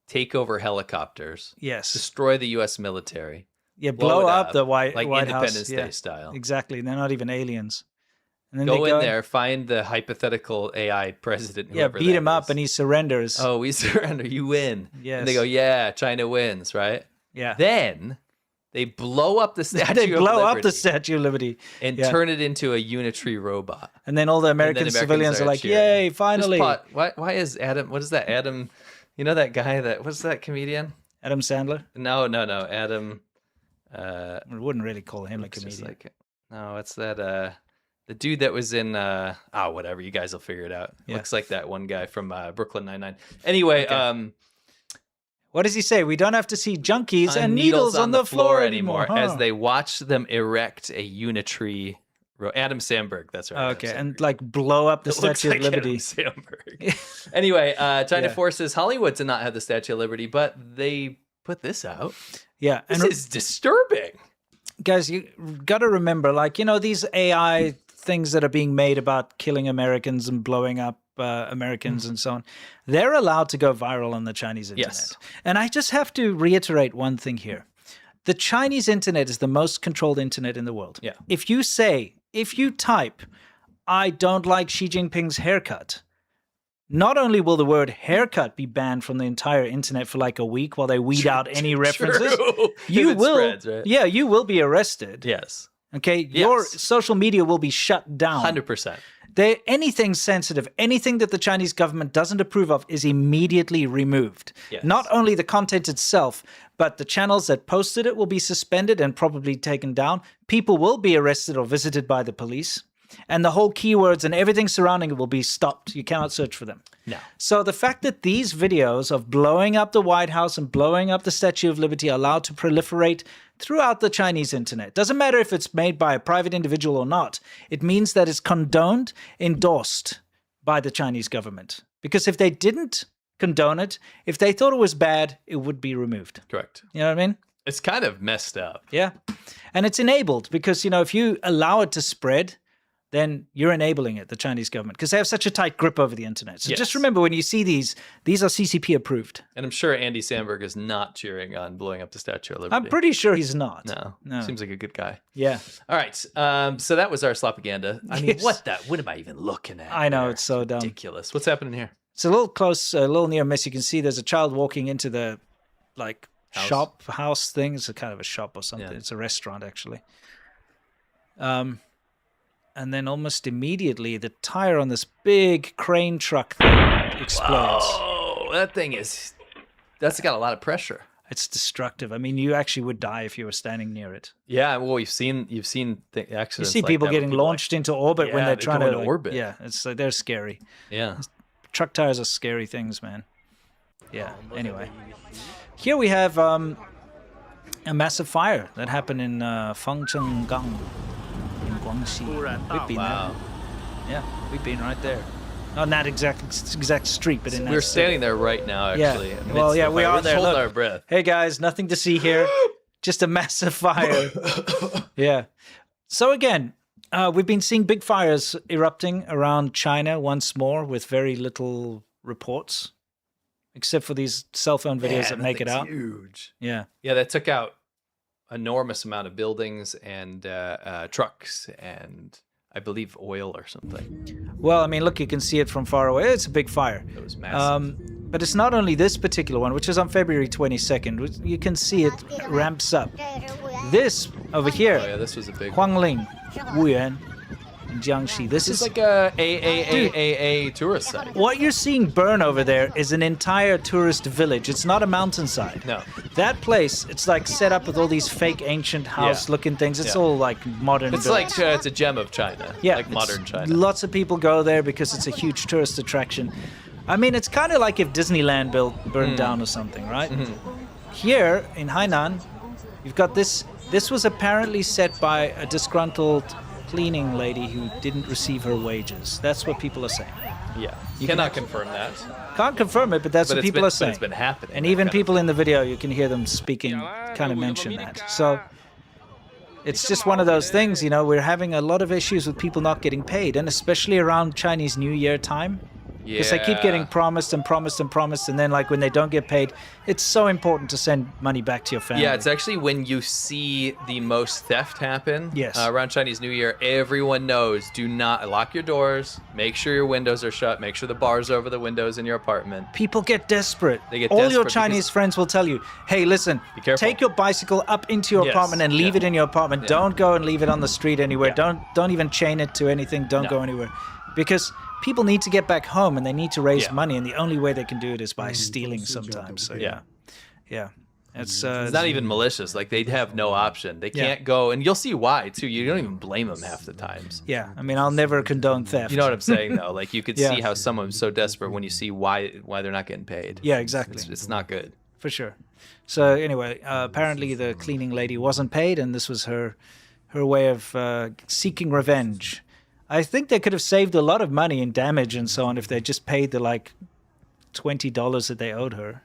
take over helicopters. Yes. Destroy the U.S. military. Yeah, blow it up the White House. Independence Day Yeah, style. exactly. They're not even aliens. And then Go they in there, find the hypothetical AI president. Yeah, whoever beat that him up is. and he surrenders. Oh, we surrender. You win. Yes. And they go, yeah, China wins, right? Yeah. Then they blow up the Statue They of blow up Liberty the Statue of Liberty. and Yeah. turn it into a unitary robot. And then all the American Americans civilians are like, cheering. yay, finally. Why is Adam, what is that? Adam, you know that guy what's that comedian? Adam Sandler? No, Adam. I wouldn't really call him a Looks just comedian. like no, it's that the dude that was in whatever, you guys will figure it out. Yeah. Looks like that one guy from Brooklyn Nine-Nine. Anyway, What does he say? We don't have to see junkies and needles on the floor anymore. as they watch them erect a unitary Adam Sandberg, that's right. Okay, Adam and Sandberg. like blow up the It looks Statue like of Liberty. Adam Sandberg. Anyway, China Yeah. forces Hollywood to not have the Statue of Liberty, but they put this out. Yeah, This and is disturbing. guys, you got to remember, like, these AI things that are being made about killing Americans and blowing up Americans and so on, they're allowed to go viral on the Chinese internet. Yes. And I just have to reiterate one thing here. The Chinese internet is the most controlled internet in the world. Yeah. True. you If it will, spreads, right? yeah, you will be arrested. Yes. Okay, your Yes. social media will be shut down. 100%. Anything sensitive, anything that the Chinese government doesn't approve of is immediately removed. Yes. Not only the content itself, but the channels that posted it will be suspended and probably taken down. People will be arrested or visited by the police. And the whole keywords and everything surrounding it will be stopped. You cannot search for them. No. So the fact that these videos of blowing up the White House and blowing up the Statue of Liberty are allowed to proliferate throughout the Chinese internet, doesn't matter if it's made by a private individual or not, it means that it's condoned, endorsed by the Chinese government. Because if they didn't condone it, if they thought it was bad, it would be removed. Correct. You know what I mean? It's kind of messed up. Yeah. And it's enabled because, if you allow it to spread, then you're enabling it, the Chinese government, because they have such a tight grip over the internet. So Yes. just remember, when you see these are CCP approved. And I'm sure Andy Samberg is not cheering on blowing up the Statue of Liberty. I'm pretty sure he's not. No. Seems like a good guy. Yeah. All right. So that was our slopaganda. I mean, Yes. what am I even looking at? I know, here? it's so dumb. Ridiculous. What's happening here? It's a little close, a little near miss. You can see there's a child walking into the, house thing. It's a kind of a shop or something. Yeah. It's a restaurant, actually. And then almost immediately, the tire on this big crane truck thing explodes. Oh, that's got a lot of pressure. It's destructive. I mean, you actually would die if you were standing near it. Yeah, well, you've seen the accidents. You see like people that where getting people, launched into orbit when Yeah, they're they trying go to into orbit. Yeah, they're scary. Yeah. Truck tires are scary things, man. Yeah. Anyway, here we have a massive fire that happened in Fengchenggang in Guangxi. We've been Wow. there. Yeah, we've been right there. Not in that exact street, but in that We're city. standing there right now, actually. Yeah. amidst Well, yeah, the we fire. are Let's there. Hold Look. our breath. Hey guys, nothing to see here. Just a massive fire. Yeah. So again, we've been seeing big fires erupting around China once more with very little reports, except for these cell phone videos that make it out. Huge. Yeah. Yeah, that took out enormous amount of buildings and trucks and I believe oil or something. Well, I mean, look, you can see it from far away. It's a big fire. It was massive. But it's not only this particular one, which is on February 22nd. You can see it ramps up. This over here, Oh yeah, this was a big one. Huangling, Wuyuan, in Jiangxi. This It's is like a tourist site. what you're seeing burn over there is an entire tourist village. It's not a mountainside. No. That place, it's like set up with all these fake ancient house-looking things. It's all like modern. It's buildings. like it's a gem of China. Yeah, like modern it's- China. Lots of people go there because it's a huge tourist attraction. I mean, it's kind of like if Disneyland burned down or something, right? Here in Hainan, you've got this. This was apparently set by a disgruntled cleaning lady who didn't receive her wages. That's what people are saying. Yeah, You cannot can- confirm that. Can't confirm it, but that's But what it's people been- are saying. But it's been happening. And that even kind of people in the video, you can hear them speaking, kind of mention that. So it's just one of those things, you know, we're having a lot of issues with people not getting paid, and especially around Chinese New Year time. Because they keep getting promised and promised and promised, and then like when they don't get paid, it's so important to send money back to your family. Yeah, it's actually when you see the most theft happen Yes. around Chinese New Year, everyone knows, do not lock your doors, make sure your windows are shut, make sure the bars are over the windows in your apartment. People get desperate. They get All your desperate Chinese because- friends will tell you, hey, listen, Be careful. take your bicycle up into your Yes, apartment and leave yeah. it in your apartment. Yeah. Don't go and leave it on the street anywhere. Yeah. Don't even chain it to anything. Don't No. go anywhere. Because people need to get back home and they need to raise Yeah. money, and the only way they can do it is by stealing sometimes. So Yeah. yeah. It's It's not even malicious. Like, they have no option. They Yeah. can't go, and you'll see why, too. You don't even blame them half the times. Yeah, I mean, I'll never condone theft. You know what I'm saying, though? Like, you could Yeah. see how someone's so desperate when you see why they're not getting paid. Yeah, exactly. It's not good. For sure. So anyway, apparently the cleaning lady wasn't paid, and this was her way of seeking revenge. I think they could have saved a lot of money in damage and so on if they just paid the like $20 that they owed her.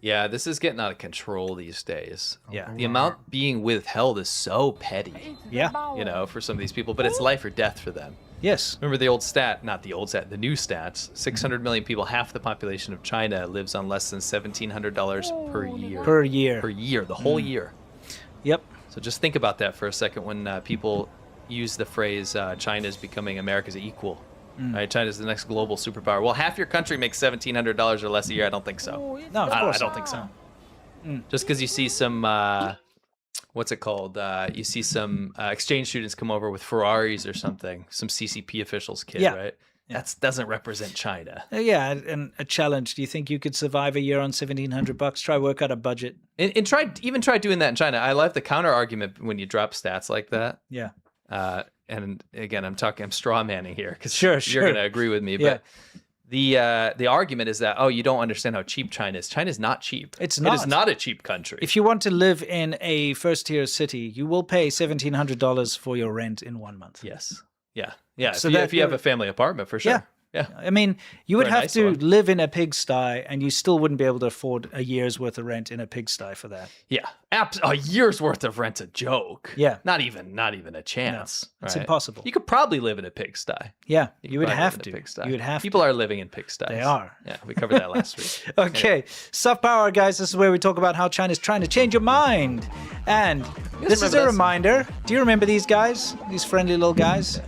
Yeah, this is getting out of control these days. Yeah. The amount being withheld is so petty, Yeah. you know, for some of these people, but it's life or death for them. Yes. Remember the old stat, not the old stat, the new stats, 600 million people, half the population of China lives on less than $1,700 per year. Per year. Per year, the whole year. Yep. So just think about that for a second when people use the phrase China is becoming America's equal. Right? China's the next global superpower. Well, half your country makes $1,700 or less a year. I don't think so. No, of I course. don't think so. Just because you see some, what's it called? You see some exchange students come over with Ferraris or something, some CCP officials kid, Yeah. right? That doesn't represent China. Yeah, and a challenge. Do you think you could survive a year on $1,700? Try work out a budget. And try doing that in China. I love the counter argument when you drop stats like that. Yeah. And again, I'm straw manning here because Sure. you're going to agree with me. But the argument is that, oh, you don't understand how cheap China is. China's not cheap. It's It is not. not a cheap country. If you want to live in a first-tier city, you will pay $1,700 for your rent in 1 month. Yes. Yeah. Yeah. So if you have a family apartment, for sure. Yeah. Yeah. I mean, you would For a have nice to one. live in a pigsty, and you still wouldn't be able to afford a year's worth of rent in a pigsty for that. Yeah. A year's worth of rent's a joke. Yeah. Not even a chance. it's right? impossible. You could probably live in a pigsty. Yeah, could you would probably have live in to. a pigsty. You would have People are living in pigsties. They are. Yeah. We covered that last week. to. Okay, Soft Power, guys. This is where we talk about how China's trying to change your mind. And this is remember a this? reminder. Do you remember these guys? These friendly little guys?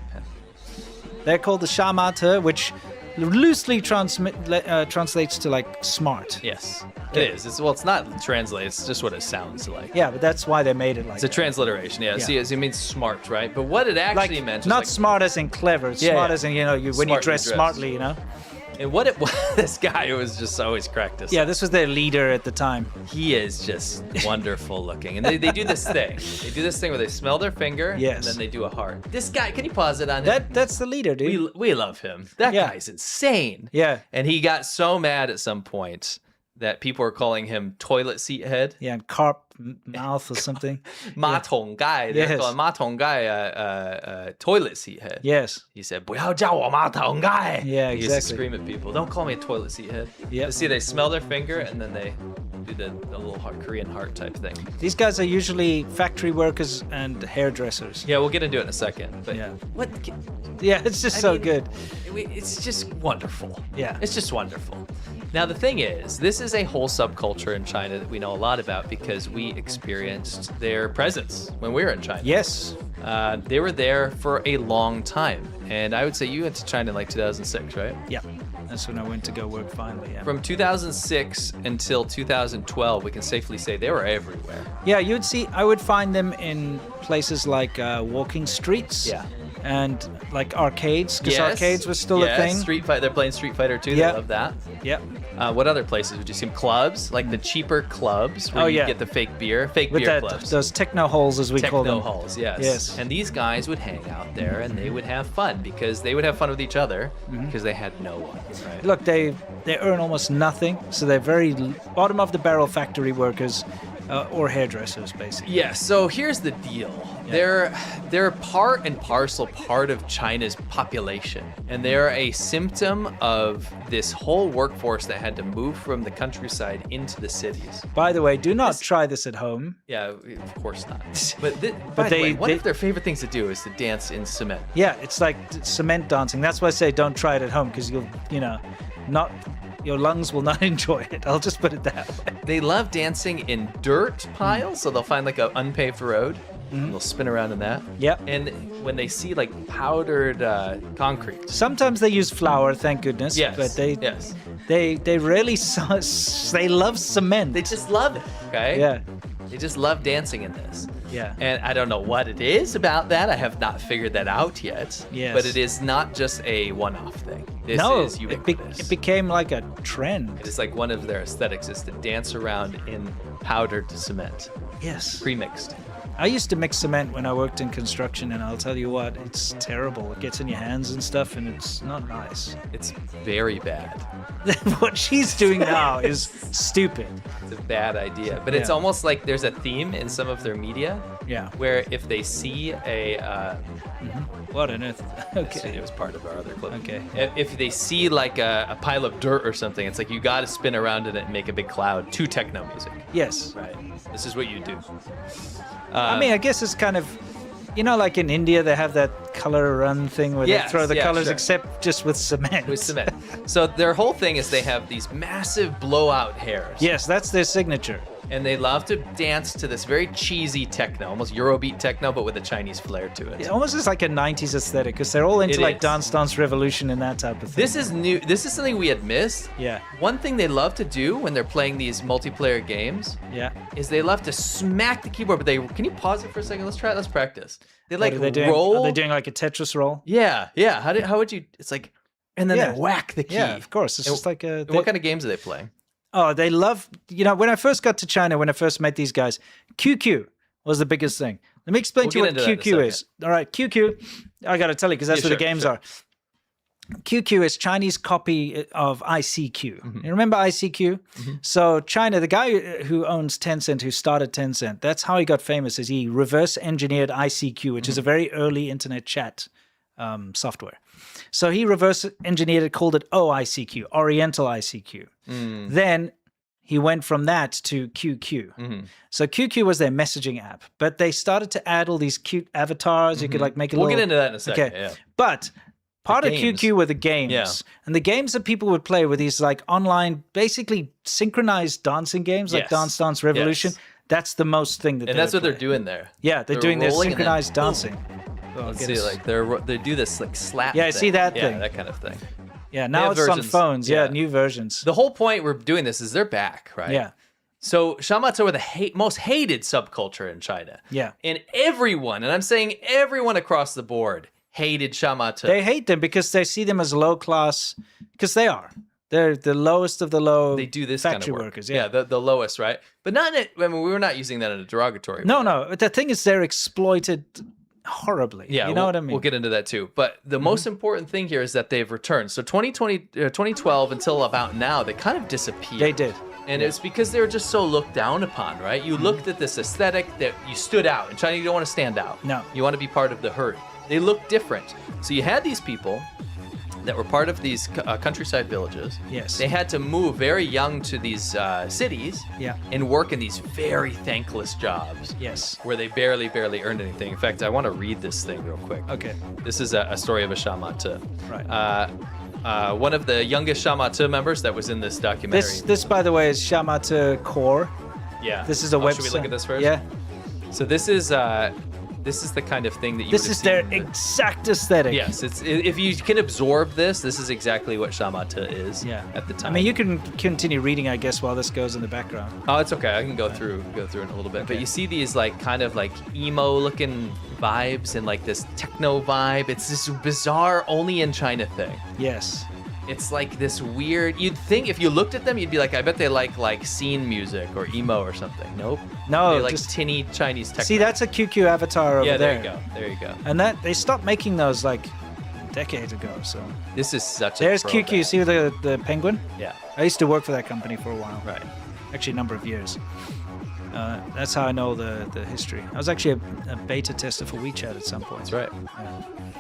They're called the Shamate, which loosely translates to like smart. Yes. It is. It's not translated. It's just what it sounds like. Yeah, but that's why they made it like It's a that. transliteration, yeah. Yeah. See, it means smart, right? But what it actually Like, meant was not like, smart as in clever. It's Yeah, smart yeah. as in, when you Smartly dress dressed. smartly, you know? and what it was, this guy was just always cracked us. Yeah, this was their leader at the time. He is just wonderful looking. And they do this thing. They do this thing where they smell their finger Yes. and then they do a heart. This guy, can you pause it on him? That's the leader, dude. We love him. That Yeah. guy's insane. Yeah. And he got so mad at some point that people were calling him toilet seat head. Yeah, and carp mouth or something. Ma Tong Guy. They're Yes. calling Ma Tong Guy toilet seat head. Yes. He said, 不要叫我马桶盖. Yeah, He used to exactly. scream at people, don't call me a toilet seat head. Yep. You see, they smell their finger and then they do the little Korean heart type thing. These guys are usually factory workers and hairdressers. Yeah, we'll get into it in a second. But Yeah. what? Yeah, it's just I so mean, good. It's just wonderful. Yeah. It's just wonderful. Now, the thing is, this is a whole subculture in China that we know a lot about because we experienced their presence when we were in China. Yes. They were there for a long time. And I would say you went to China in like 2006, right? Yeah. That's when I went to go work finally. Yeah. From 2006 until 2012, we can safely say they were everywhere. Yeah, I would find them in places like walking streets. Yeah. and like arcades, because arcades was still a thing. Street Fighter. They're playing Street Fighter 2. Yeah. They love that. Yep. What other places would you see them? Clubs, like the cheaper clubs where you get the fake beer clubs. Those techno holes, as we call them. Techno halls, yes. Yes. And these guys would hang out there and they would have fun because they would have fun with each other because they had no one. Right? Look, they earn almost nothing, so they're very bottom of the barrel factory workers or hairdressers, basically. Yeah, so here's the deal. They're part and parcel part of China's population, and they're a symptom of this whole workforce that had to move from the countryside into the cities. By the way, do not try this at home. Yeah, of course not. But by the way, one of their favorite things to do is to dance in cement. Yeah, it's like cement dancing. That's why I say don't try it at home, because your lungs will not enjoy it. I'll just put it that way. They love dancing in dirt piles, so they'll find like an unpaved road. And they'll spin around in that. Yep. And when they see like powdered concrete. Sometimes they use flour, thank goodness. Yes. But yes. they really they love cement. They just love it. Okay. Yeah. They just love dancing in this. Yeah. And I don't know what it is about that. I have not figured that out yet. Yes. But it is not just a one-off thing. This is ubiquitous. It became like a trend. It is like one of their aesthetics is to dance around in powdered cement. Yes. Pre-mixed. I used to mix cement when I worked in construction, and I'll tell you what, it's terrible. It gets in your hands and stuff, and it's not nice. It's very bad. What she's doing now is stupid. It's a bad idea. But it's almost like there's a theme in some of their media. Yeah. Where if they see a... What on earth? Okay. It was part of our other clip. Okay. If they see like a pile of dirt or something, it's like you got to spin around in it and make a big cloud to techno music. Yes. Right. This is what you do. I mean, I guess it's kind of, like in India, they have that color run thing where they throw the colors, except just with cement. With cement. So their whole thing is they have these massive blowout hairs. Yes, that's their signature. And they love to dance to this very cheesy techno, almost Eurobeat techno, but with a Chinese flair to it. It almost is like a 90s aesthetic, because they're all into Dance Revolution and that type of thing. This is new. This is something we had missed. Yeah. One thing they love to do when they're playing these multiplayer games is they love to smack the keyboard, but can you pause it for a second? Let's try it. Let's practice. They like roll. Are they doing like a Tetris roll? Yeah. How would you, it's like, and then they whack the key. Yeah, of course. It's just like a... What kind of games are they playing? Oh, they love, when I first got to China, when I first met these guys, QQ was the biggest thing. Let me explain to you what QQ is. All right, QQ, I got to tell you because that's what the games are. QQ is Chinese copy of ICQ. Mm-hmm. You remember ICQ? Mm-hmm. So China, the guy who owns Tencent, who started Tencent, that's how he got famous, is he reverse engineered ICQ, which is a very early internet chat software. So he reverse engineered it, called it OICQ, Oriental ICQ. Then he went from that to QQ. So QQ was their messaging app, but they started to add all these cute avatars. You could like make a We'll get into that in a second. Okay. Yeah. But part of QQ were the games. Yeah. And the games that people would play were these like online, basically synchronized dancing games, like Dance Revolution. Yes. That's the most thing that and that's what they're doing there. Yeah, they're doing their synchronized dancing. Let's see, like they do this like slap. Yeah, I see that thing. Yeah, that kind of thing. Yeah, now it's on phones. Yeah, new versions. The whole point we're doing this is they're back, right? Yeah. So shamata were the most hated subculture in China. Yeah. And everyone, and I'm saying everyone across the board, hated shamata. They hate them because they see them as low class, because they are. They're the lowest of the low. They do this factory kind of work. workers. Yeah, the lowest, right? But not in it. I mean, we were not using that in a derogatory way. No. The thing is, they're exploited horribly. Yeah, you know what I mean? We'll get into that too. But the most important thing here is that they've returned. So 2012 until about now, they kind of disappeared. They did. And it's because they were just so looked down upon, right? You looked at this aesthetic that you stood out. In China, you don't want to stand out. No. You want to be part of the herd. They look different. So you had these people that were part of these countryside villages. Yes. They had to move very young to these cities and work in these very thankless jobs. Yes. Where they barely earned anything. In fact, I want to read this thing real quick. Okay. This is a story of a shamata. Right. One of the youngest shamata members that was in this documentary. This by the way, is Shamata Core. Yeah. This is a website. Should we look at this first? Yeah. So this is the kind of thing that you. This is their exact aesthetic. Yes, if you can absorb this is exactly what shamata is. Yeah. At the time. I mean, you can continue reading, I guess, while this goes in the background. Oh, it's okay. I can go through it in a little bit. Okay. But you see these like kind of like emo looking vibes and like this techno vibe. It's this bizarre only in China thing. Yes. It's like this weird. You'd think if you looked at them, you'd be like, I bet they like scene music or emo or something. Nope. No, they like just tinny Chinese techno. see, that's a QQ avatar over yeah, there. There you go. And that they stopped making those like decades ago. So This is such a there's throwback. QQ. See the penguin? Yeah. I used to work for that company for a while. Right. Actually, a number of years. That's how I know the history. I was actually a beta tester for WeChat at some point. That's right.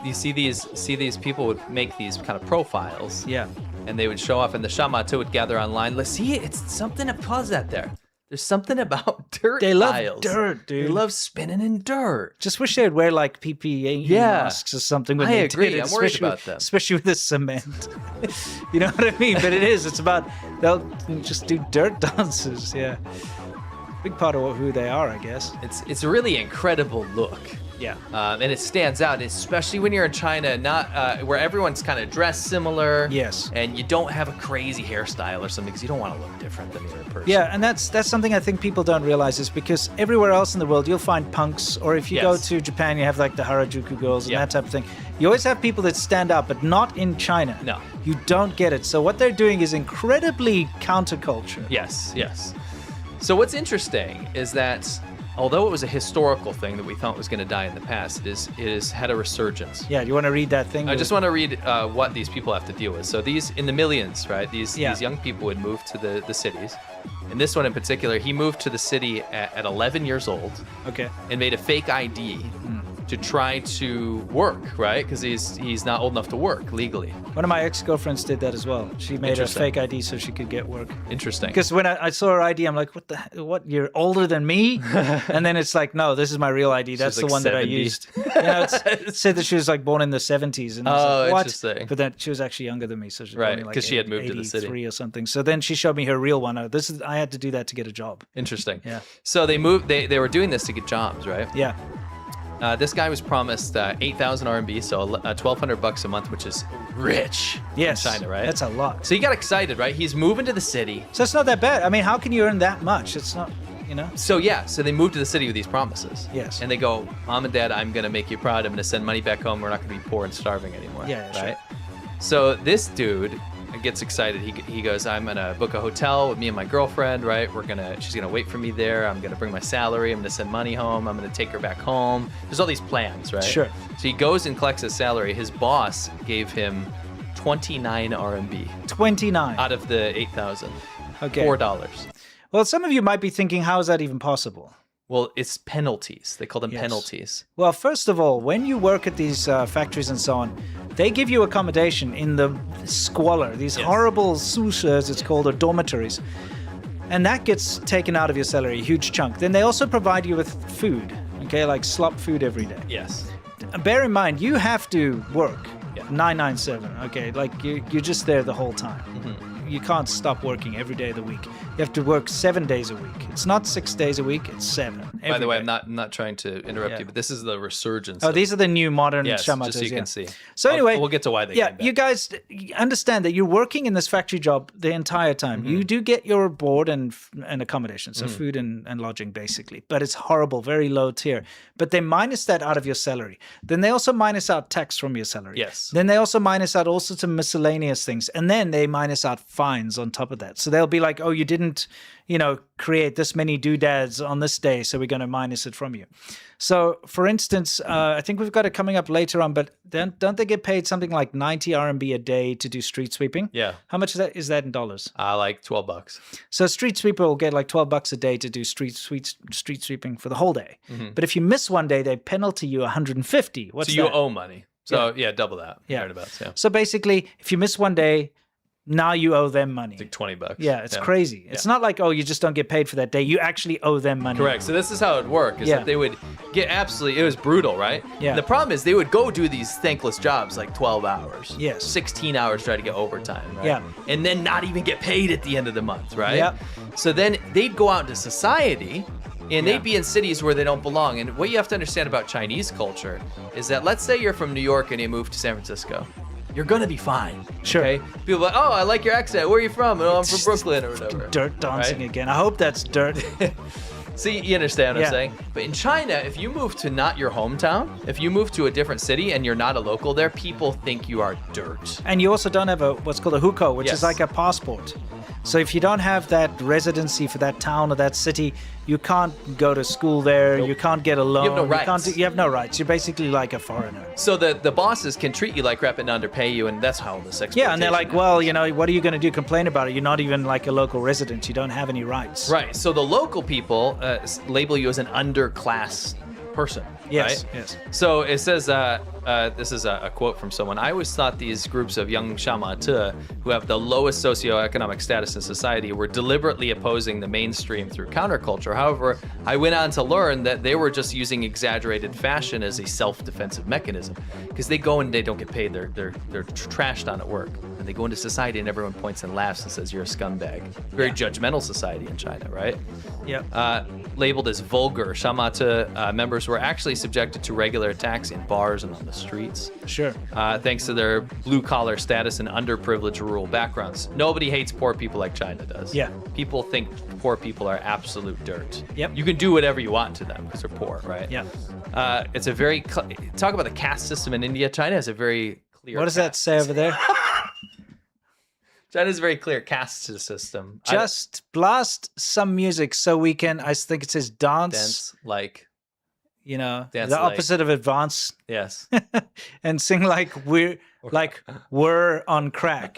You see these people would make these kind of profiles. Yeah. And they would show off, and the Shamata would gather online. Let's see, it's something to pause that there. There's something about dirt They love tiles. dirt, dude. They love spinning in dirt. Just wish they'd wear like PPE masks or something when I they agree. did it, I'm worried especially- about them. Especially with the cement. You know what I mean? But it's about, they'll just do dirt dances, yeah. Big part of who they are, I guess. It's a really incredible look. Yeah. And it stands out, especially when you're in China, not where everyone's kind of dressed similar. Yes. And you don't have a crazy hairstyle or something because you don't want to look different than the other person. Yeah, and that's something I think people don't realize is because everywhere else in the world you'll find punks, or if you go Yes. to Japan you have like the Harajuku girls and Yeah. that type of thing. You always have people that stand out, but not in China. No. You don't get it. So what they're doing is incredibly counterculture. Yes. So what's interesting is that although it was a historical thing that we thought was going to die in the past, it is had a resurgence. Yeah, do you want to read that thing? I just want to read what these people have to deal with. So these, in the millions, right? These young people would move to the cities. And this one in particular, he moved to the city at 11 years old. Okay. And made a fake ID to try to work, right? Because he's not old enough to work legally. One of my ex-girlfriends did that as well. She made a Interesting. fake ID so she could get work. Interesting. Because when I saw her ID, I'm like, what? You're older than me? And then it's like, no, this is my real ID. That's like the one that I 70. used. It said that she was like born in the 70s. And I was like, what? interesting. But then she was actually younger than me. So she was Right, only like 'cause she had moved to the city. 83 or something. So then she showed me her real one. I had to do that to get a job. Interesting. Yeah. So they moved. They were doing this to get jobs, right? Yeah. This guy was promised 8,000 RMB, so $1,200 a month, which is rich Yes. in China, right? That's a lot. So he got excited, right? He's moving to the city. So it's not that bad. I mean, how can you earn that much? It's not, you know? So so they moved to the city with these promises. Yes. And they go, Mom and Dad, I'm gonna make you proud. I'm gonna send money back home. We're not gonna be poor and starving anymore. Yeah, right. sure. So this dude gets excited. He goes, I'm gonna book a hotel with me and my girlfriend, right? She's gonna wait for me there. I'm gonna bring my salary. I'm gonna send money home. I'm gonna take her back home. There's all these plans, right? Sure. So he goes and collects his salary. His boss gave him 29 RMB 29. out of the 8,000. Okay. $4. Well, some of you might be thinking, how is that even possible? Well, it's penalties. They call them Yes. penalties. Well, first of all, when you work at these factories and so on, they give you accommodation in the squalor, these Yes. horrible susha, as it's called, or dormitories. And that gets taken out of your salary, a huge chunk. Then they also provide you with food, okay, like slop food every day. Yes. Bear in mind, you have to work Yeah. 997, okay? Like you're just there the whole time. Mm-hmm. You can't stop working every day of the week. You have to work 7 days a week. It's not 6 days a week, it's 7. By every the way, day. I'm not trying to interrupt Yeah. you, but this is the resurgence. Oh, of- these are the new modern yes, shamatas. just so you yeah. can see. So anyway, we'll get to why they yeah, came back. you guys understand that you're working in this factory job the entire time. Mm-hmm. You do get your board and accommodation, so food and lodging basically, but it's horrible, very low tier. But they minus that out of your salary. Then they also minus out tax from your salary. Yes. Then they also minus out all sorts of miscellaneous things, and then they minus out fines on top of that. So they'll be like, "Oh, you didn't, create this many doodads on this day, so we're going to minus it from you." So, for instance, I think we've got it coming up later on, but don't they get paid something like 90 RMB a day to do street sweeping? Yeah. How much is that in dollars? Like $12. So, a street sweeper will get like $12 a day to do street sweeping for the whole day. But if you miss one day, they penalty you 150. What's So you that? owe money. So yeah, double that. Yeah. Thereabouts, yeah. So basically, if you miss one day, now you owe them money. Like $20. Yeah, it's crazy. It's not like, oh, you just don't get paid for that day. You actually owe them money. Correct. So this is how it would work, is Yeah. that they would get absolutely, it was brutal, right? Yeah. And the problem is they would go do these thankless jobs like 12 hours. Yes. 16 hours try to get overtime, right? Yeah. And then not even get paid at the end of the month, right? Yeah. So then they'd go out into society and Yeah. they'd be in cities where they don't belong. And what you have to understand about Chinese culture is that, let's say you're from New York and you move to San Francisco. You're gonna be fine. Sure. Okay? People are like, oh, I like your accent. Where are you from? Oh, I'm from Brooklyn or whatever. Dirt dancing Right? again. I hope that's dirt. See, you understand what I'm Yeah. saying? But in China, if you move to not your hometown, if you move to a different city and you're not a local there, people think you are dirt. And you also don't have what's called a hukou, which Yes. is like a passport. So if you don't have that residency for that town or that city, you can't go to school there. Nope. You can't get a loan. You have no rights. You have no rights. You're basically like a foreigner. So the bosses can treat you like crap and underpay you, and that's how this exploitation Yeah, and they're like, happens. well, you know, what are you going to do? Complain about it? You're not even like a local resident. You don't have any rights. Right. So the local people label you as an underclass person. Yes, Right? yes. So it says, this is a quote from someone. I always thought these groups of young shamate who have the lowest socioeconomic status in society were deliberately opposing the mainstream through counterculture. However, I went on to learn that they were just using exaggerated fashion as a self-defensive mechanism, because they go and they don't get paid. They're trashed on at work, and they go into society and everyone points and laughs and says you're a scumbag. Very judgmental society in China, right? Yeah. Labeled as vulgar, shamate members were actually subjected to regular attacks in bars and on the streets. Sure. Thanks to their blue-collar status and underprivileged rural backgrounds. Nobody hates poor people like China does. Yeah. People think poor people are absolute dirt. Yep. You can do whatever you want to them because they're poor, right? Yeah. It's a very... talk about the caste system in India. China has a very clear What does that caste say over there? China's a very clear caste system. Just blast some music so we can, I think it says dance, like... you know, Dance the like- opposite of advance, Yes. and sing like we're on crack.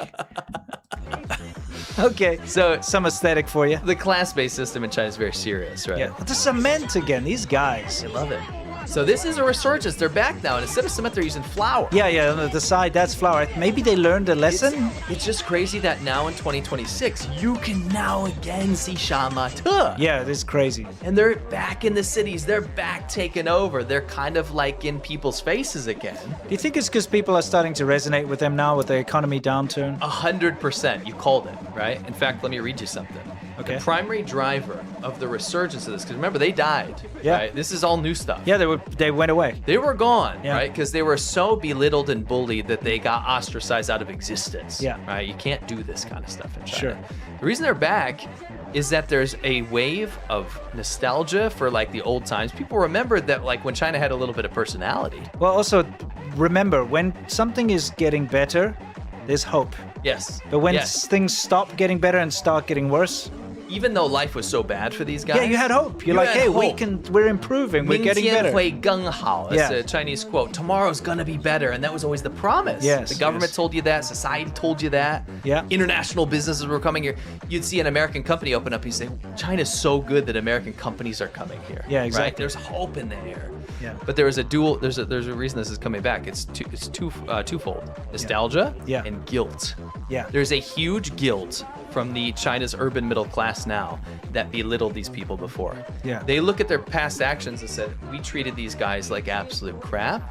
Okay, So some aesthetic for you. the class-based system in China is very serious, right? Yeah, the cement again. These guys. I love it. So this is a resurgence. They're back now, and instead of cement, they're using flour. Yeah, on the side that's flour. Maybe they learned a lesson. It's just crazy that now in 2026, you can now again see shamate. Yeah, it is crazy. And they're back in the cities. They're back taking over. They're kind of like in people's faces again. Do you think it's because people are starting to resonate with them now with the economy downturn? 100%. You called it, right? In fact, let me read you something. Okay. The primary driver of the resurgence of this, because remember, they died. Yeah. Right? This is all new stuff. Yeah, they went away. They were gone, Yeah. right? Because they were so belittled and bullied that they got ostracized out of existence. Yeah. Right? You can't do this kind of stuff in China. Sure. The reason they're back is that there's a wave of nostalgia for like the old times. People remembered that like when China had a little bit of personality. Well, also remember when something is getting better, there's hope. Yes. But when yes. things stop getting better and start getting worse, Even though life was so bad for these guys. yeah, you had hope. You're you like, had hey, hope. we're improving, we're getting better. 明天会更好. It's Yeah. a Chinese quote. Tomorrow's gonna be better, and that was always the promise. Yes, The government yes. told you that. Society told you that. Yeah. International businesses were coming here. You'd see an American company open up, and you say, China's so good that American companies are coming here. Yeah, Right? exactly. There's hope in the air. Yeah. But there is a dual. There's a reason this is coming back. It's twofold. Nostalgia Yeah. and guilt. Yeah. There's a huge guilt from the China's urban middle class now that belittled these people before. Yeah. They look at their past actions and said, we treated these guys like absolute crap,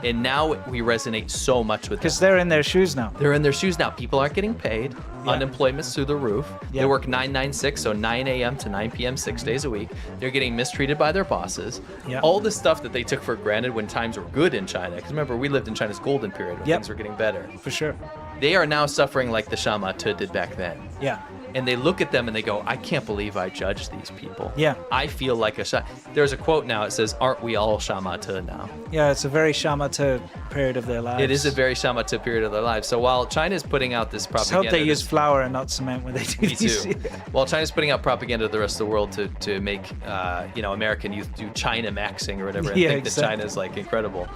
and now we resonate so much with them. Because they're in their shoes now. They're in their shoes now. People aren't getting paid. Yeah. Unemployment's through the roof. Yeah. They work 996, so 9 a.m. to 9 p.m. 6 days a week. They're getting mistreated by their bosses. Yeah. All the stuff that they took for granted when times were good in China. Because remember, we lived in China's golden period when Yep. things were getting better. For sure. They are now suffering like the Shamate did back then. Yeah. And they look at them and they go, I can't believe I judged these people. Yeah. I feel like a Shamate. There's a quote now, it says, aren't we all Shamate now? Yeah, it's a very Shamata period of their lives. It is a very Shamate period of their lives. So while China is putting out this Just propaganda... hope they use this- flour and not cement when they do Me these. too. While China's putting out propaganda to the rest of the world to make American youth do China maxing or whatever and Yeah, think exactly. that China's like incredible.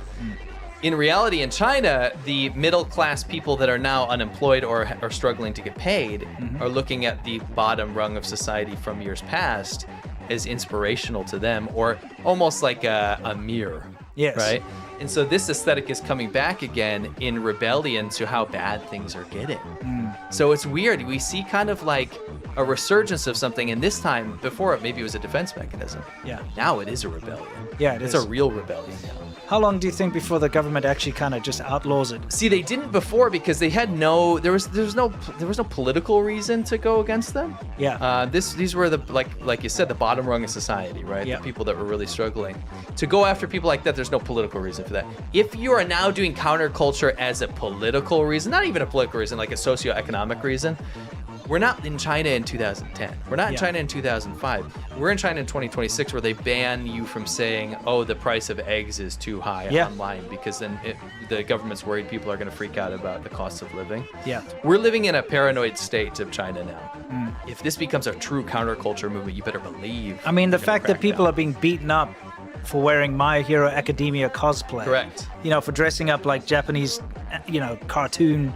In reality, in China, the middle class people that are now unemployed or are struggling to get paid are looking at the bottom rung of society from years past as inspirational to them, or almost like a mirror. Yes. Right? And so this aesthetic is coming back again in rebellion to how bad things are getting. So it's weird. We see kind of like a resurgence of something, and this time, before maybe it was a defense mechanism. Yeah. Now it is a rebellion. Yeah, it It's is. a real rebellion now. How long do you think before the government actually kind of just outlaws it? See, they didn't before because they had there was no political reason to go against them. Yeah. These were the like you said, the bottom rung of society, right? Yeah. The people that were really struggling. To go after people like that, there's no political reason for that. If you are now doing counterculture as a political reason, not even a political reason, like a socioeconomic reason, we're not in China in 2010. We're not in Yeah. China in 2005. We're in China in 2026 where they ban you from saying, oh, the price of eggs is too high Yeah. online because then the government's worried people are going to freak out about the cost of living. Yeah. We're living in a paranoid state of China now. If this becomes a true counterculture movement, you better believe. I mean, the they're gonna fact that crack people down. are being beaten up for wearing My Hero Academia cosplay. Correct. You know, for dressing up like Japanese, cartoon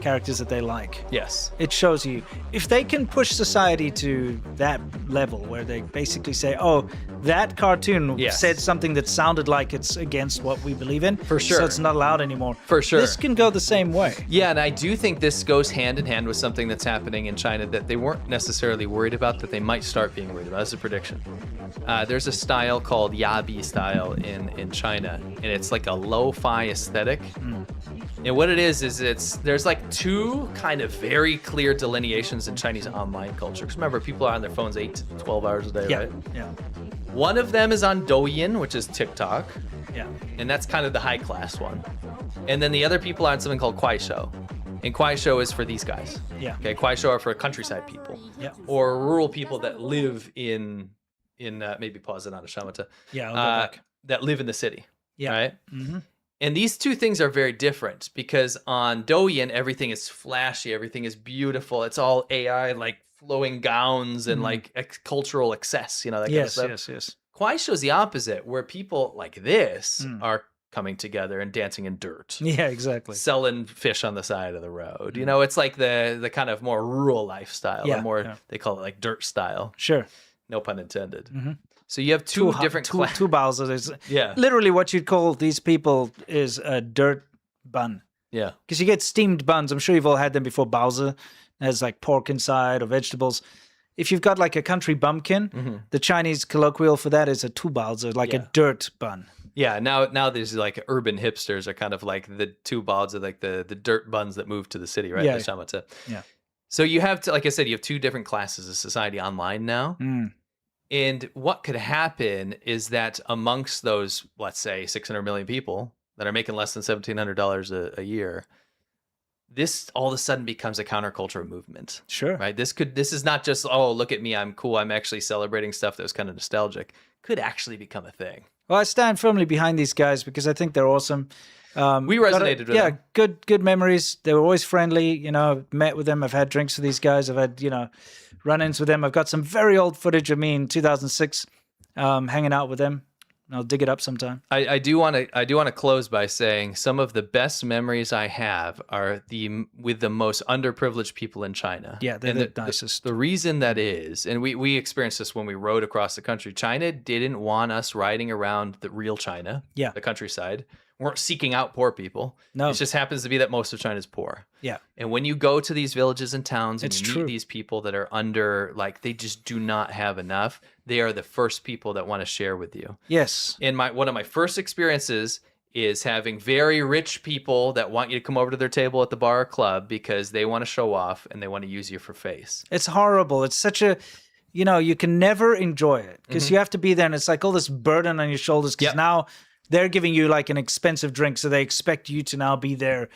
characters that they like. Yes. It shows you if they can push society to that level where they basically say, oh, that cartoon Yes. said something that sounded like it's against what we believe in. For sure. So it's not allowed anymore. For sure. This can go the same way. Yeah, and I do think this goes hand in hand with something that's happening in China that they weren't necessarily worried about, that they might start being worried about. That's a prediction. There's a style called Yabi style in China, and it's like a lo-fi aesthetic. And what it is there's like two kind of very clear delineations in Chinese online culture. Because remember, people are on their phones 8 to 12 hours a day, Yeah. right? Yeah. One of them is on Douyin, which is TikTok, Yeah. and that's kind of the high class one. And then the other people are on something called Kuaishou. And Kuaishou is for these guys. Yeah. Okay, Kuaishou are for countryside people. Yeah. Or rural people that live in maybe pause it on a shamata. Yeah, I'll go back. That live in the city. Yeah. Right? Mm-hmm. And these two things are very different because on Douyin, everything is flashy, everything is beautiful. It's all AI, like flowing gowns and like cultural excess, that kind of Yes, stuff. yes. Kuaishou is the opposite, where people like this are coming together and dancing in dirt, Yeah, exactly. selling fish on the side of the road. It's like the kind of more rural lifestyle, Yeah, or more yeah. they call it like dirt style. Sure. No pun intended. So you have two different two Bowsers. Yeah. Literally, what you'd call these people is a dirt bun. Yeah. Because you get steamed buns. I'm sure you've all had them before. Bowser has like pork inside or vegetables. If you've got like a country bumpkin, the Chinese colloquial for that is a tu Bowser, like a dirt bun. Yeah, now there's like urban hipsters are kind of like the two balls of like the dirt buns that moved to the city, right? Yeah. The shamata. Yeah. So you have like I said, you have two different classes of society online now. And what could happen is that amongst those, let's say 600 million people that are making less than $1,700 a year, this all of a sudden becomes a counterculture movement. Sure. Right? This is not just, oh, look at me, I'm cool, I'm actually celebrating stuff that was kind of nostalgic. Could actually become a thing. Well, I stand firmly behind these guys because I think they're awesome. We resonated with them. good memories. They were always friendly. Met with them. I've had drinks with these guys. I've had run-ins with them. I've got some very old footage of me in 2006, hanging out with them. I'll dig it up sometime. I do want to close by saying some of the best memories I have are with the most underprivileged people in China. Yeah, they're and the nicest. The reason that is, and we experienced this when we rode across the country. China didn't want us riding around the real China, the countryside. We weren't seeking out poor people. No. It just happens to be that most of China is poor. Yeah. And when you go to these villages and towns and It's you true. meet these people that are under, like, they just do not have enough, they are the first people that want to share with you. Yes. And one of my first experiences is having very rich people that want you to come over to their table at the bar or club because they want to show off and they want to use you for face. It's horrible. It's such a, you can never enjoy it because you have to be there and it's like all this burden on your shoulders because now they're giving you like an expensive drink, so they expect you to now be their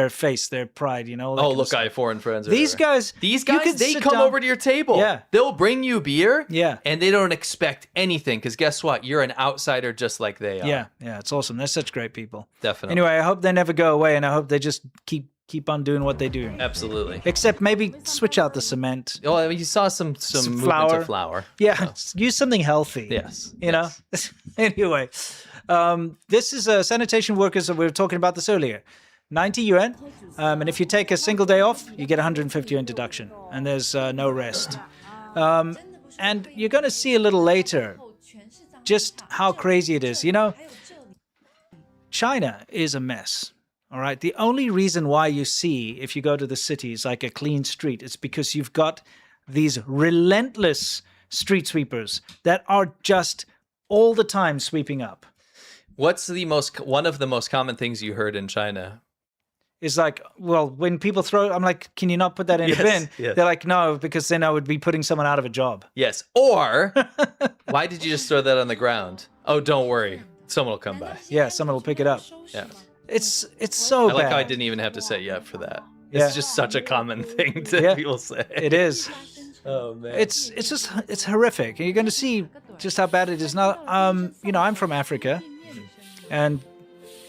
face, their pride, Oh, look, I have foreign friends. or These whatever. guys, These you guys, could they sit come down- over to your table. Yeah. They'll bring you beer. Yeah. And they don't expect anything because guess what? You're an outsider just like they are. Yeah, it's awesome. They're such great people. Definitely. Anyway, I hope they never go away, and I hope they just keep on doing what they do. Absolutely. Except maybe switch out the cement. Well, I mean, you saw some movement flour. of flour. Yeah, use something healthy. Yes. You know? Anyway, this is sanitation workers, we were talking about this earlier. 90 yuan. And if you take a single day off, you get 150 yuan deduction. And there's no rest. And you're going to see a little later just how crazy it is. China is a mess. All right. The only reason why you see, if you go to the cities, like a clean street, it's because you've got these relentless street sweepers that are just all the time sweeping up. What's one of the most common things you heard in China? Is like, well, when people throw, I'm like, can you not put that in a bin? Yes. They're like, no, because then I would be putting someone out of a job. Yes. Or why did you just throw that on the ground? Oh, don't worry. Someone will come by. Yeah, someone will pick it up. Yeah. It's so I like bad. how I didn't even have to set you up for that. It's just such a common thing that people say. It is. Oh man. It's horrific. You're going to see just how bad it is now. I'm from Africa, and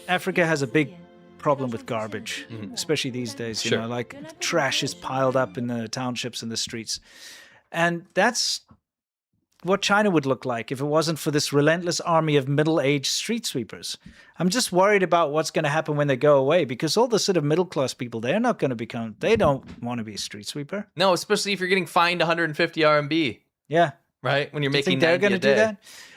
Africa has a big problem with garbage, especially these days. You know, like trash is piled up in the townships and the streets, and that's what China would look like if it wasn't for this relentless army of middle-aged street sweepers. I'm just worried about what's going to happen when they go away, because all the sort of middle-class people, they don't want to be a street sweeper. No, especially if you're getting fined 150 RMB. Yeah. Right? When you're Do you making think they're 90 going to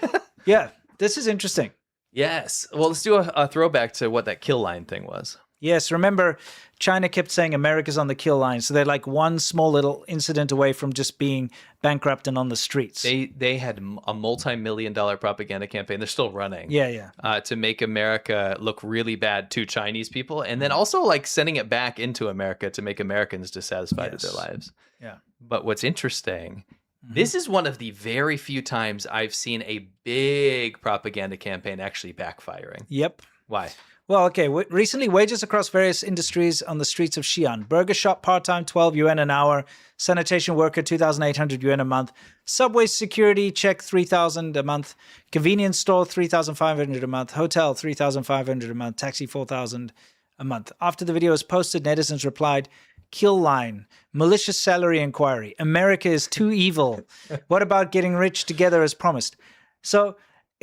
do that? Yeah. This is interesting. Yes. Well, let's do a throwback to what that kill line thing was. Yes, remember, China kept saying America's on the kill line, so they're like one small little incident away from just being bankrupt and on the streets. They had a multi-million-dollar propaganda campaign. They're still running. Yeah. To make America look really bad to Chinese people, and then also like sending it back into America to make Americans dissatisfied with their lives. Yeah. But what's interesting, this is one of the very few times I've seen a big propaganda campaign actually backfiring. Yep. Why? Well, okay. Recently, wages across various industries on the streets of Xi'an. Burger shop part-time, 12 yuan an hour. Sanitation worker, 2,800 yuan a month. Subway security check, 3,000 a month. Convenience store, 3,500 a month. Hotel, 3,500 a month. Taxi, 4,000 a month. After the video was posted, netizens replied, "Kill line, malicious salary inquiry. America is too evil. What about getting rich together as promised?" So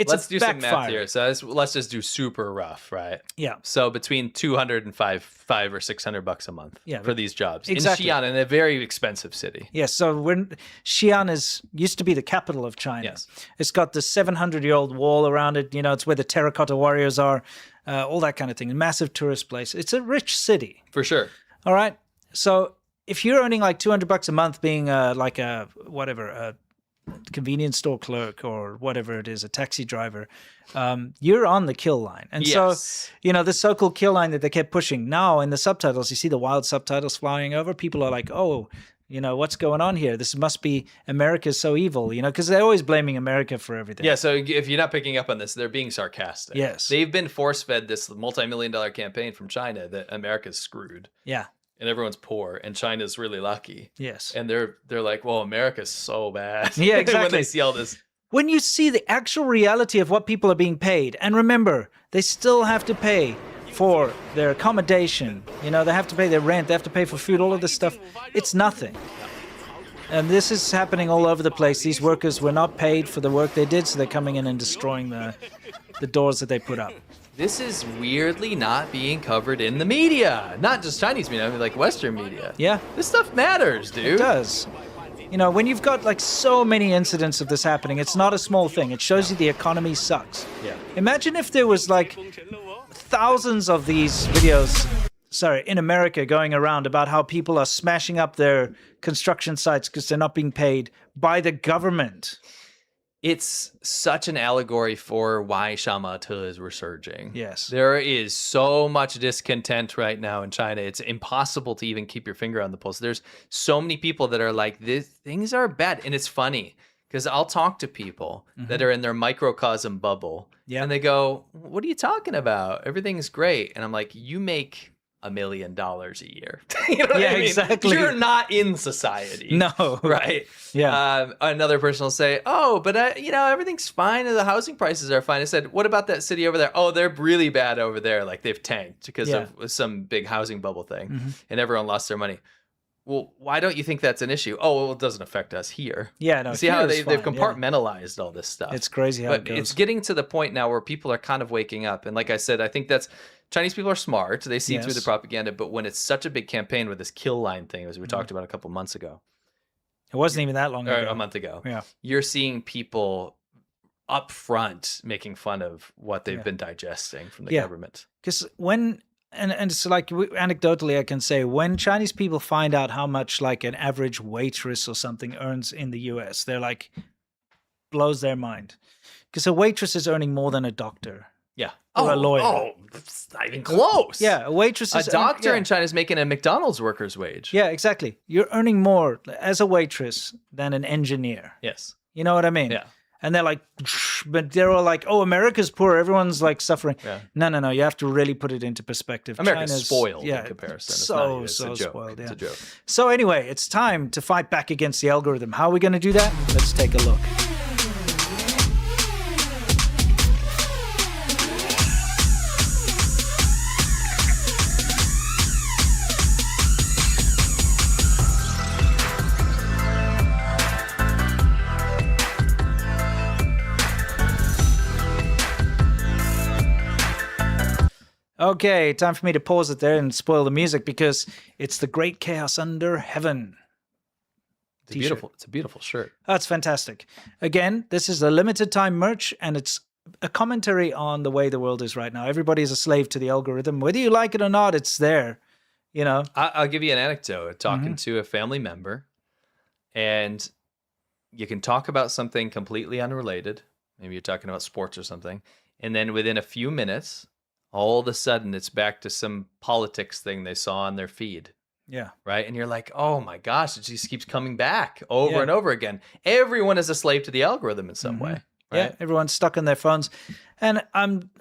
let's do some math here. So let's just do super rough, right? Yeah. So between 200 and $500 or $600 a month for these jobs exactly. in Xi'an, in a very expensive city. Yes. So Xi'an used to be the capital of China. Yes. It's got the 700-year-old wall around it. You know, it's where the terracotta warriors are, all that kind of thing. A massive tourist place. It's a rich city. For sure. All right. So if you're earning like $200 a month being a convenience store clerk or whatever it is, a taxi driver, you're on the kill line. And so, the so-called kill line that they kept pushing, now in the subtitles, you see the wild subtitles flying over. People are like, oh, what's going on here? This must be America's so evil, because they're always blaming America for everything. Yeah, so if you're not picking up on this, they're being sarcastic. Yes. They've been force-fed this multi-million-dollar campaign from China that America's screwed. Yeah. And everyone's poor, and China's really lucky. Yes. And they're like, well, America's so bad. Yeah, exactly. When they see all this. When you see the actual reality of what people are being paid, and remember, they still have to pay for their accommodation. They have to pay their rent. They have to pay for food, all of this stuff. It's nothing. And this is happening all over the place. These workers were not paid for the work they did, so they're coming in and destroying the doors that they put up. This is weirdly not being covered in the media. Not just Chinese media, I mean like Western media. Yeah. This stuff matters, dude. It does. When you've got like so many incidents of this happening, it's not a small thing. It shows you the economy sucks. Yeah. Imagine if there was like thousands of these videos, in America going around about how people are smashing up their construction sites because they're not being paid by the government. It's such an allegory for why Shamata is resurging. Yes. There is so much discontent right now in China. It's impossible to even keep your finger on the pulse. There's so many people that are like, things are bad. And it's funny because I'll talk to people that are in their microcosm bubble. Yeah. And they go, what are you talking about? Everything's great. And I'm like, you make $1 million a year. You know what I mean? Exactly. You're not in society. No. Right? Yeah. Another person will say, oh, but everything's fine and the housing prices are fine. I said, what about that city over there? Oh, they're really bad over there. Like they've tanked because of some big housing bubble thing and everyone lost their money. Well, why don't you think that's an issue? Oh, well, it doesn't affect us here. Yeah, no. See how they've compartmentalized all this stuff. It's crazy how it goes. It's getting to the point now where people are kind of waking up. And like I said, I think Chinese people are smart. They see through the propaganda. But when it's such a big campaign with this kill line thing, as we talked about a couple months ago. It wasn't even that long ago. Or a month ago. Yeah. You're seeing people up front making fun of what they've been digesting from the government. Because and it's like anecdotally I can say when Chinese people find out how much like an average waitress or something earns in the US, they're like, blows their mind. Because a waitress is earning more than a doctor. Yeah. Or a lawyer. Oh, it's not even close. Yeah, a waitress is... A doctor in China is making a McDonald's worker's wage. Yeah, exactly. You're earning more as a waitress than an engineer. Yes. You know what I mean? Yeah. And they're like, but they're all like, oh, America's poor. Everyone's like suffering. Yeah. No. You have to really put it into perspective. America's China's spoiled in comparison. It's So a joke. spoiled. Yeah. It's a joke. So anyway, it's time to fight back against the algorithm. How are we going to do that? Let's take a look. Okay, time for me to pause it there and spoil the music because it's the great chaos under heaven. It's a beautiful shirt. That's fantastic. Again, this is a limited time merch and it's a commentary on the way the world is right now. Everybody is a slave to the algorithm. Whether you like it or not, it's there. You know? I'll give you an anecdote. Talking to a family member, and you can talk about something completely unrelated. Maybe you're talking about sports or something. And then within a few minutes, all of a sudden, it's back to some politics thing they saw on their feed. Yeah. Right? And you're like, oh my gosh, it just keeps coming back over and over again. Everyone is a slave to the algorithm in some way. Right? Yeah, everyone's stuck on their phones. And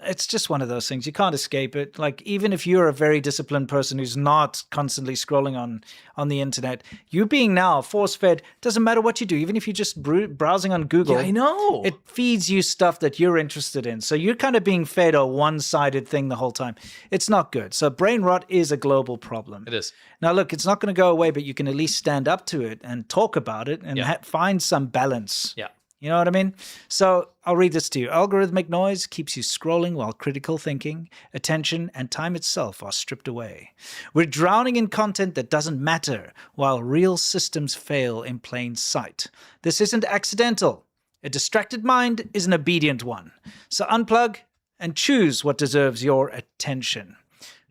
it's just one of those things. You can't escape it. Like, even if you're a very disciplined person who's not constantly scrolling on the internet, you being now force-fed, doesn't matter what you do. Even if you're just browsing on Google. Yeah, I know. It feeds you stuff that you're interested in. So you're kind of being fed a one-sided thing the whole time. It's not good. So brain rot is a global problem. It is. Now, look, it's not going to go away, but you can at least stand up to it and talk about it and find some balance. Yeah. You know what I mean? So I'll read this to you. Algorithmic noise keeps you scrolling while critical thinking, attention, and time itself are stripped away. We're drowning in content that doesn't matter while real systems fail in plain sight. This isn't accidental. A distracted mind is an obedient one. So unplug and choose what deserves your attention.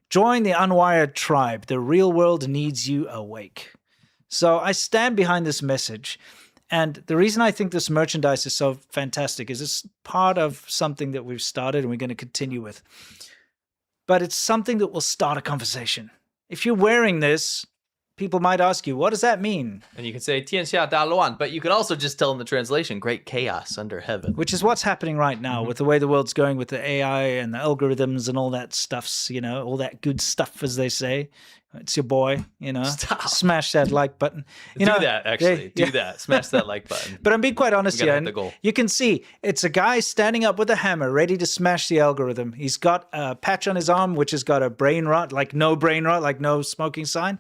Join the unwired tribe. The real world needs you awake. So I stand behind this message. And the reason I think this merchandise is so fantastic is it's part of something that we've started and we're going to continue with. But it's something that will start a conversation. If you're wearing this, people might ask you, what does that mean? And you can say, 天下大乱, but you can also just tell in the translation, great chaos under heaven. Which is what's happening right now with the way the world's going with the AI and the algorithms and all that stuffs, you know, all that good stuff, as they say. It's your boy, you know. Stop. Smash that like button. Do that, actually. Do that. Smash that like button. But I'm being quite honest here. Hit the goal. You can see it's a guy standing up with a hammer, ready to smash the algorithm. He's got a patch on his arm, which has got a brain rot, like no brain rot, like no smoking sign.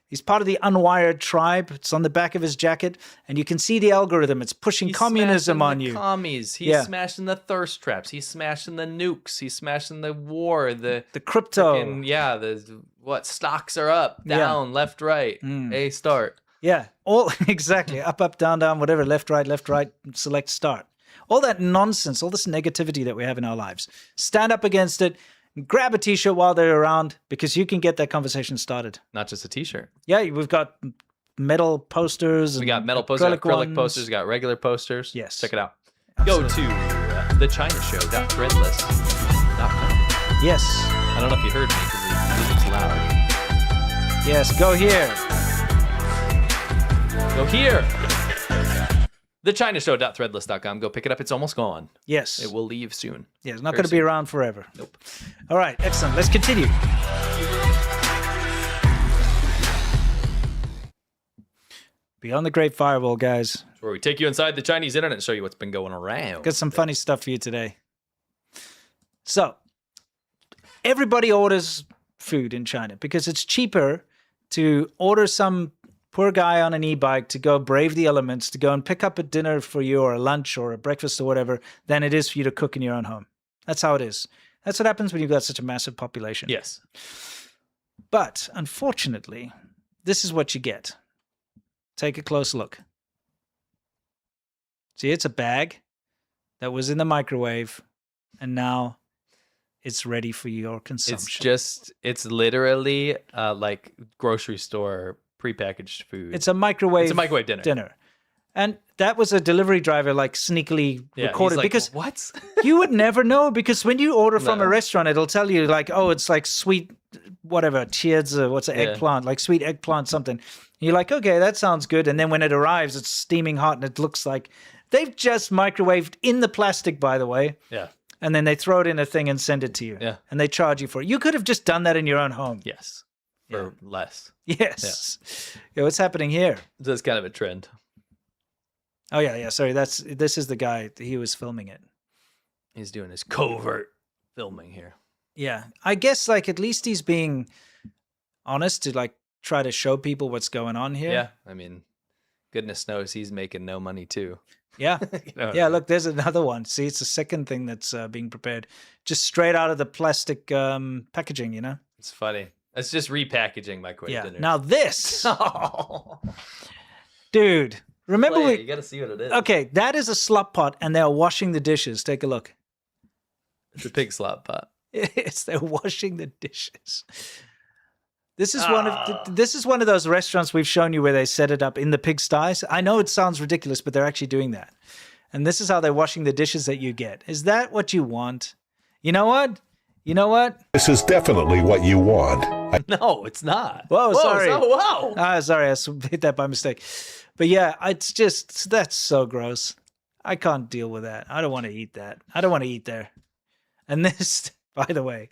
He's part of the unwired tribe. It's on the back of his jacket. And you can see the algorithm. It's pushing communism on you. Commies. He's smashing the thirst traps. He's smashing the nukes. He's smashing the war. The crypto. Stocks are up, down, left, right. A start. Yeah. All exactly. Up, down, down, whatever. Left, right, select start. All that nonsense, all this negativity that we have in our lives. Stand up against it. Grab a t-shirt while they're around because you can get that conversation started. Not just a t-shirt. Yeah, we've got metal posters. We got metal posters, acrylic posters, we got regular posters. Yes. Check it out. Absolutely. Go to thechinashow.threadless.com. Yes. I don't know if you heard me because it's loud. Yes, go here. Go here. thechinashow.threadless.com. Go pick it up. It's almost gone. Yes. It will leave soon. Yeah, it's not going to be around forever. Nope. All right, excellent. Let's continue. Beyond the Great Firewall, guys. Where we take you inside the Chinese internet and show you what's been going around. Got some funny stuff for you today. So, everybody orders food in China because it's cheaper to order some poor guy on an e-bike to go brave the elements, to go and pick up a dinner for you or a lunch or a breakfast or whatever, than it is for you to cook in your own home. That's how it is. That's what happens when you've got such a massive population. Yes. But, unfortunately, this is what you get. Take a close look. See, it's a bag that was in the microwave, and now it's ready for your consumption. It's literally like grocery store prepackaged food. It's a microwave dinner. And that was a delivery driver like sneakily recorded he's like, because what? you would never know because when you order from a restaurant, it'll tell you like, oh, it's like sweet, whatever, cheers, what's an eggplant, like sweet eggplant something. You're like, okay, that sounds good. And then when it arrives, it's steaming hot and it looks like They've just microwaved in the plastic, by the way. Yeah. And then they throw it in a thing and send it to you. Yeah. And they charge you for it. You could have just done that in your own home. Yes. For less. Yes. Yeah, what's happening here? That's kind of a trend. Oh, yeah. Sorry, this is the guy. He was filming it. He's doing his covert filming here. Yeah. I guess, like, at least he's being honest to, like, try to show people what's going on here. Yeah. I mean, goodness knows he's making no money too. Yeah. You know what I Yeah, mean? look, there's another one. See, it's the second thing that's being prepared. Just straight out of the plastic packaging, you know? It's funny. It's just repackaging microwave Yeah. dinners. Now this, Oh. dude, remember You got to see what it is. Okay, that is a slop pot and they're washing the dishes. Take a look. It's a pig slop pot. They're washing the dishes. This is one of those restaurants we've shown you where they set it up in the pigsties. I know it sounds ridiculous, but they're actually doing that. And this is how they're washing the dishes that you get. Is that what you want? You know what? This is definitely what you want. No, it's not. Whoa, sorry. Whoa. Sorry, I hit that by mistake. But yeah, it's just, that's so gross. I can't deal with that. I don't want to eat that. I don't want to eat there. And this, by the way.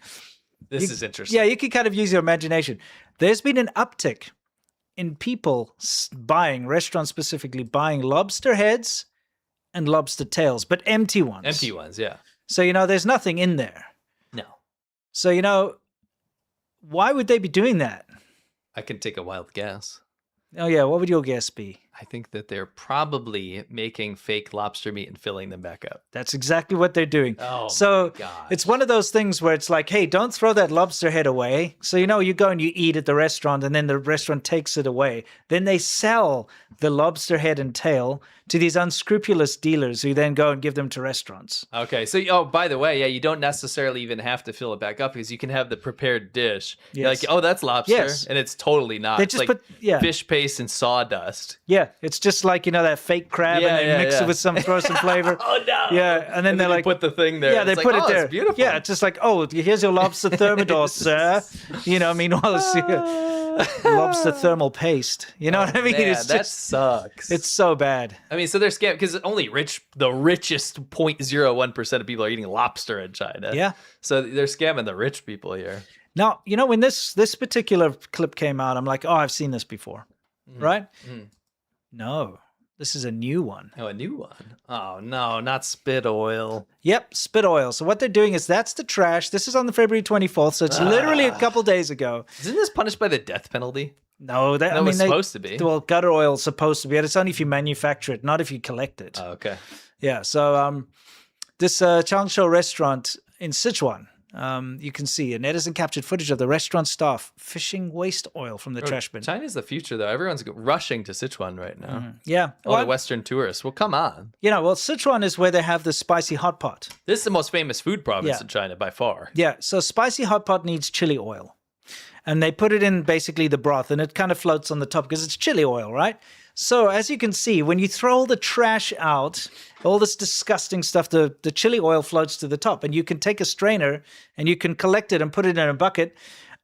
This is interesting. Yeah, you can kind of use your imagination. There's been an uptick in people buying, restaurants specifically, buying lobster heads and lobster tails, but empty ones. Empty ones, yeah. So, there's nothing in there. No. So, why would they be doing that? I can take a wild guess. Oh, yeah. What would your guess be? I think that they're probably making fake lobster meat and filling them back up. That's exactly what they're doing. Oh, so my gosh. it's one of those things where it's like, hey, don't throw that lobster head away. So, you go and you eat at the restaurant and then the restaurant takes it away. Then they sell the lobster head and tail to these unscrupulous dealers who then go and give them to restaurants. Okay. So, by the way, yeah, you don't necessarily even have to fill it back up because you can have the prepared dish. Yes. You're like, oh, that's lobster. Yes. And it's totally not. They It's just like put fish paste and sawdust. Yeah, it's just like, that fake crab and they mix it with throw some flavor. Oh, no. Yeah, and then they're like, put the thing there. yeah, they It's put like, it oh, there. It's beautiful. Yeah, it's just like, oh, here's your lobster thermidor, sir. Meanwhile, it's lobster thermal paste. You know what I mean? Man, It's that just, sucks. it's so bad. I mean, so they're scam because only the richest 0.01% of people are eating lobster in China. Yeah. So they're scamming the rich people here. Now, when this particular clip came out, I'm like, oh, I've seen this before, right? No, this is a new one. Oh, a new one. Oh, no, not spit oil. Yep, spit oil. So what they're doing is that's the trash. This is on the February 24th, so it's literally a couple days ago. Isn't this punished by the death penalty? No, That was supposed to be. Well, gutter oil is supposed to be, but it's only if you manufacture it, not if you collect it. Oh, okay. Yeah, so this Changsha restaurant in Sichuan, you can see a netizen captured footage of the restaurant staff fishing waste oil from the trash bin. China's the future, though. Everyone's rushing to Sichuan right now. Yeah. All the Western tourists. Well, come on. Sichuan is where they have the spicy hot pot. This is the most famous food province Yeah. in China by far. Yeah, so spicy hot pot needs chili oil. And they put it in basically the broth and it kind of floats on the top because it's chili oil, right? So as you can see, when you throw all the trash out, all this disgusting stuff, the chili oil floats to the top and you can take a strainer and you can collect it and put it in a bucket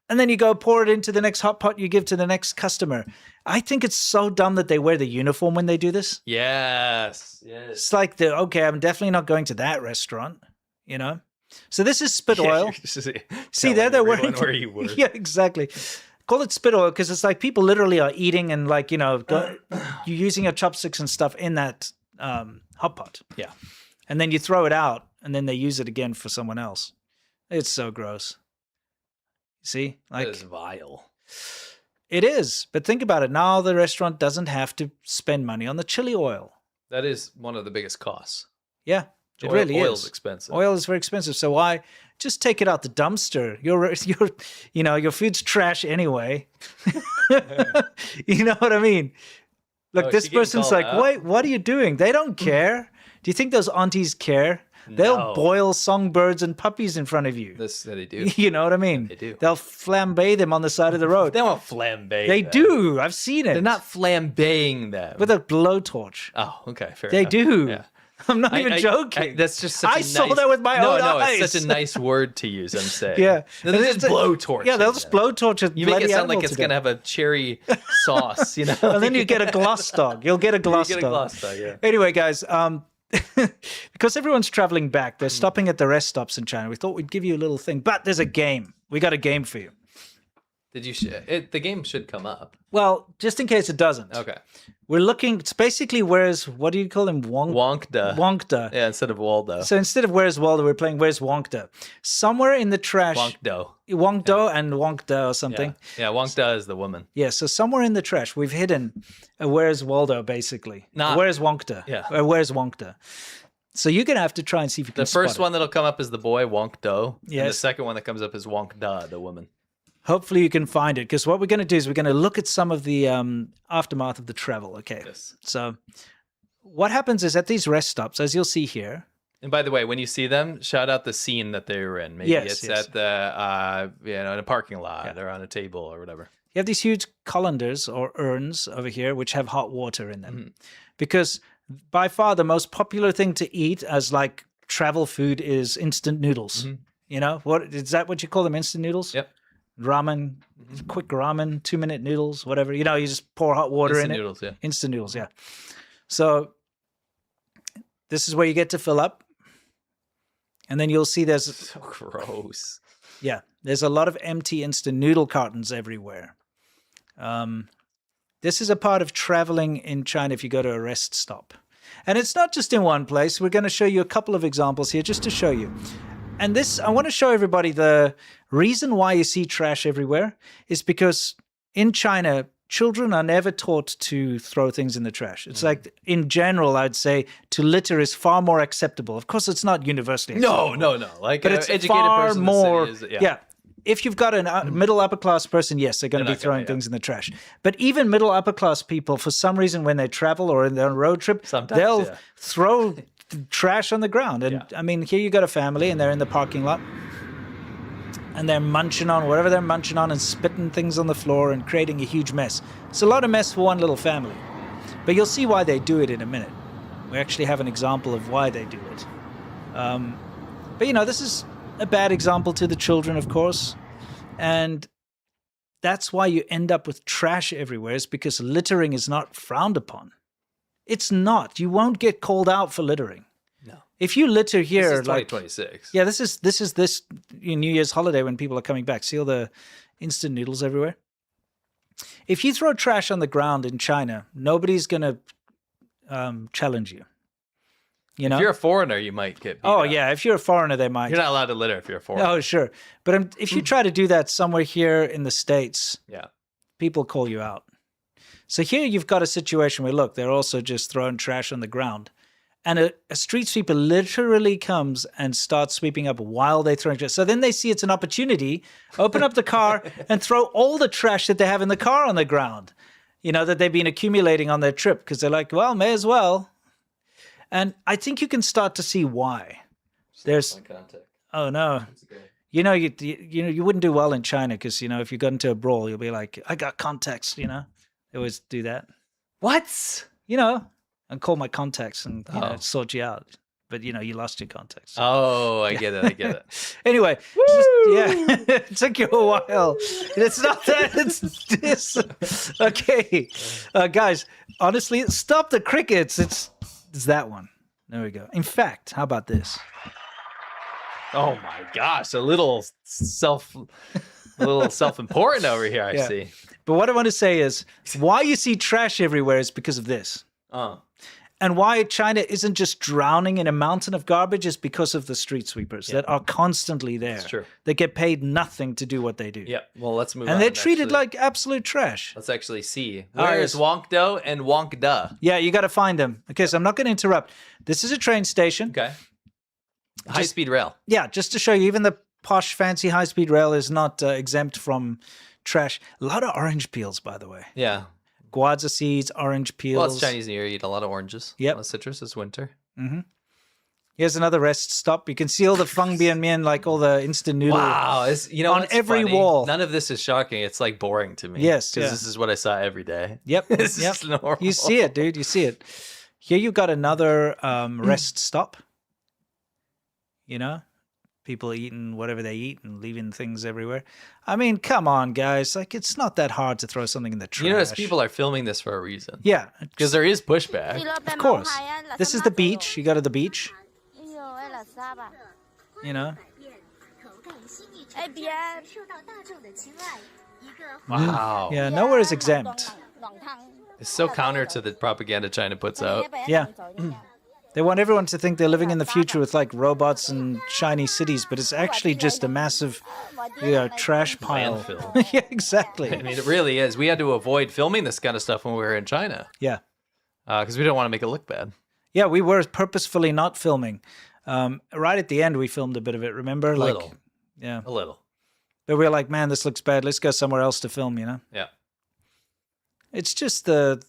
and then you go pour it into the next hot pot you give to the next customer. I think it's so dumb that they wear the uniform when they do this. Yes. It's like, okay, I'm definitely not going to that restaurant, So this is spit oil. See, there they're wearing where you work. Yeah, exactly. Call it spit oil because it's like people literally are eating and you're using your chopsticks and stuff in that hot pot. Yeah. And then you throw it out and then they use it again for someone else. It's so gross. See? That is vile. It is. But think about it. Now the restaurant doesn't have to spend money on the chili oil. That is one of the biggest costs. Yeah. It really is. Oil's expensive. Oil is very expensive. So why just take it out the dumpster? Your food's trash anyway. You know what I mean? Look, Oh, this she getting person's called like, out? wait, what are you doing? They don't care. Do you think those aunties care? They'll No. boil songbirds and puppies in front of you. They do. You know what I mean? They do. They'll flambe them on the side of the road. They won't flambe They them. do. I've seen it. They're not flambeing them. With a blowtorch. Oh, okay. Fair They enough. do. Yeah. I'm not even joking. That's just such a nice... saw that with my own eyes. It's such a nice word to use, I'm saying. Yeah. No, they'll just blowtorch. Yeah, they'll just blowtorch it. You make it sound like it's going to have a cherry sauce, you know? And then you get a gloss dog. You'll get a gloss dog. You get a gloss dog, yeah. Anyway, guys, because everyone's traveling back, they're stopping at the rest stops in China. We thought we'd give you a little thing, but there's a game. We got a game for you. Did you? The game should come up. Well, just in case it doesn't. Okay. We're looking. It's basically where's what do you call him? Wonkda. Wonkda. Yeah, instead of Waldo. So instead of where's Waldo, we're playing where's Wonkda. Somewhere in the trash. Wonkdo and Wonkda or something. Yeah, Wonkda is the woman. Yeah. So somewhere in the trash, we've hidden a where's Waldo basically. Where's Wonkda? Yeah. Where's Wonkda? So you're gonna have to try and see if you can. The first one that'll come up is the boy Wonkdo. Yes. And the second one that comes up is Wonkda, the woman. Hopefully you can find it, because what we're going to do is we're going to look at some of the aftermath of the travel. Okay. Yes. So what happens is at these rest stops, as you'll see here. And by the way, when you see them, shout out the scene that they were in. Maybe it's at the in a parking lot or on a table or whatever. You have these huge colanders or urns over here which have hot water in them, because by far the most popular thing to eat as like travel food is instant noodles. You know, what is that? What you call them? Instant noodles? Yep. Ramen, quick ramen, 2-minute noodles, whatever. You know, you just pour hot water in it. Instant noodles, yeah. So this is where you get to fill up. And then you'll see there's... So gross. Yeah, there's a lot of empty instant noodle cartons everywhere. This is a part of traveling in China if you go to a rest stop. And it's not just in one place. We're going to show you a couple of examples here just to show you. And this, I want to show everybody the reason why you see trash everywhere is because in China, children are never taught to throw things in the trash. It's like, in general, I'd say to litter is far more acceptable. Of course, it's not universally acceptable. No. Like, but it's educated far person more. In the city Yeah. If you've got a middle upper class person, yes, they're going to be throwing things in the trash. But even middle upper class people, for some reason, when they travel or in their road trip, they'll throw trash on the ground. And I mean, here you got a family and they're in the parking lot and they're munching on whatever they're munching on and spitting things on the floor and creating a huge mess. It's a lot of mess for one little family. But you'll see why they do it in a minute. We actually have an example of why they do it. But, you know, this is a bad example to the children, of course. And that's why you end up with trash everywhere, is because littering is not frowned upon. It's not. You won't get called out for littering. No. If you litter here, this is 2026. Yeah, this is New Year's holiday when people are coming back. See all the instant noodles everywhere? If you throw trash on the ground in China, nobody's going to challenge you. You know? If you're a foreigner, you might get beat up. Yeah, if you're a foreigner, they might. You're not allowed to litter if you're a foreigner. Oh, sure. But if you try to do that somewhere here in the States, people call you out. So here you've got a situation where, look, they're also just throwing trash on the ground. And a street sweeper literally comes and starts sweeping up while they're throwing trash. So then they see it's an opportunity, open up the car and throw all the trash that they have in the car on the ground, you know, that they've been accumulating on their trip, because they're like, well, may as well. And I think you can start to see why. There's... Oh, no. You know, you wouldn't do well in China because, you know, if you got into a brawl, you'll be like, I got contacts, you know. They always do that. What? You know, and call my contacts and you know, sort you out. But, you know, you lost your contacts. So. Oh, I get it. Anyway, it took you a while. It's not that, it's this. Okay. Guys, honestly, stop the crickets. It's that one. There we go. In fact, how about this? Oh, my gosh. A little self-important over here, I see. But what I want to say is why you see trash everywhere is because of this. And why China isn't just drowning in a mountain of garbage is because of the street sweepers that are constantly there. That's true. They get paid nothing to do what they do. Yeah. Well, let's move on. And they're treated like absolute trash. Let's actually see. Where is Wonkdo and Wonkda? Yeah, you got to find them. Okay, so I'm not going to interrupt. This is a train station. Okay. High-speed rail. Yeah, just to show you, even the posh, fancy high-speed rail is not exempt from trash. A lot of orange peels, by the way. Yeah. Guava seeds, orange peels. Well, it's Chinese New Year. You eat a lot of oranges. Yep. A lot of citrus. It's winter. Mm-hmm. Here's another rest stop. You can see all the feng bian mian, like all the instant noodle. Wow. You know, on every wall. None of this is shocking. It's like boring to me. Yes. Because this is what I saw every day. Yep. This is normal. You see it, dude. You see it. Here you got another rest stop. You know, people eating whatever they eat and leaving things everywhere. I mean, come on, guys. Like, it's not that hard to throw something in the trash. You notice people are filming this for a reason. Yeah. Because there is pushback. Of course. This is the beach. You go to the beach. You know? Wow. Yeah, nowhere is exempt. It's so counter to the propaganda China puts out. Yeah. They want everyone to think they're living in the future with like robots and shiny cities, but it's actually just a massive trash pile. Landfill. Yeah, exactly. I mean, it really is. We had to avoid filming this kind of stuff when we were in China. Yeah. Because we don't want to make it look bad. Yeah, we were purposefully not filming. Right at the end, we filmed a bit of it, remember? A little. Yeah. A little. But we were like, man, this looks bad. Let's go somewhere else to film, you know? Yeah. It's just the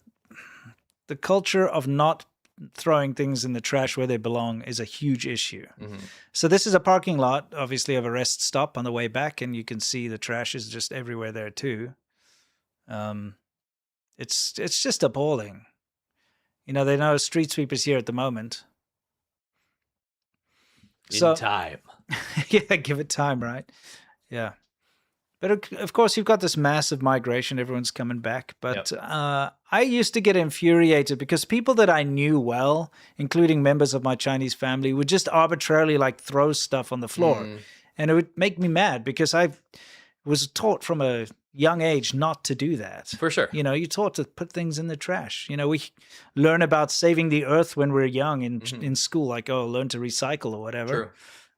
culture of not throwing things in the trash where they belong is a huge issue. Mm-hmm. So this is a parking lot, obviously, of a rest stop on the way back, and you can see the trash is just everywhere there too. It's just appalling. You know, there are no street sweepers here at the moment. In time. Yeah, give it time, right? Yeah. But of course, you've got this massive migration. Everyone's coming back. But I used to get infuriated because people that I knew well, including members of my Chinese family, would just arbitrarily like throw stuff on the floor. And it would make me mad because I was taught from a young age not to do that. For sure. You know, you're taught to put things in the trash. You know, we learn about saving the earth when we're young in school, like, oh, learn to recycle or whatever.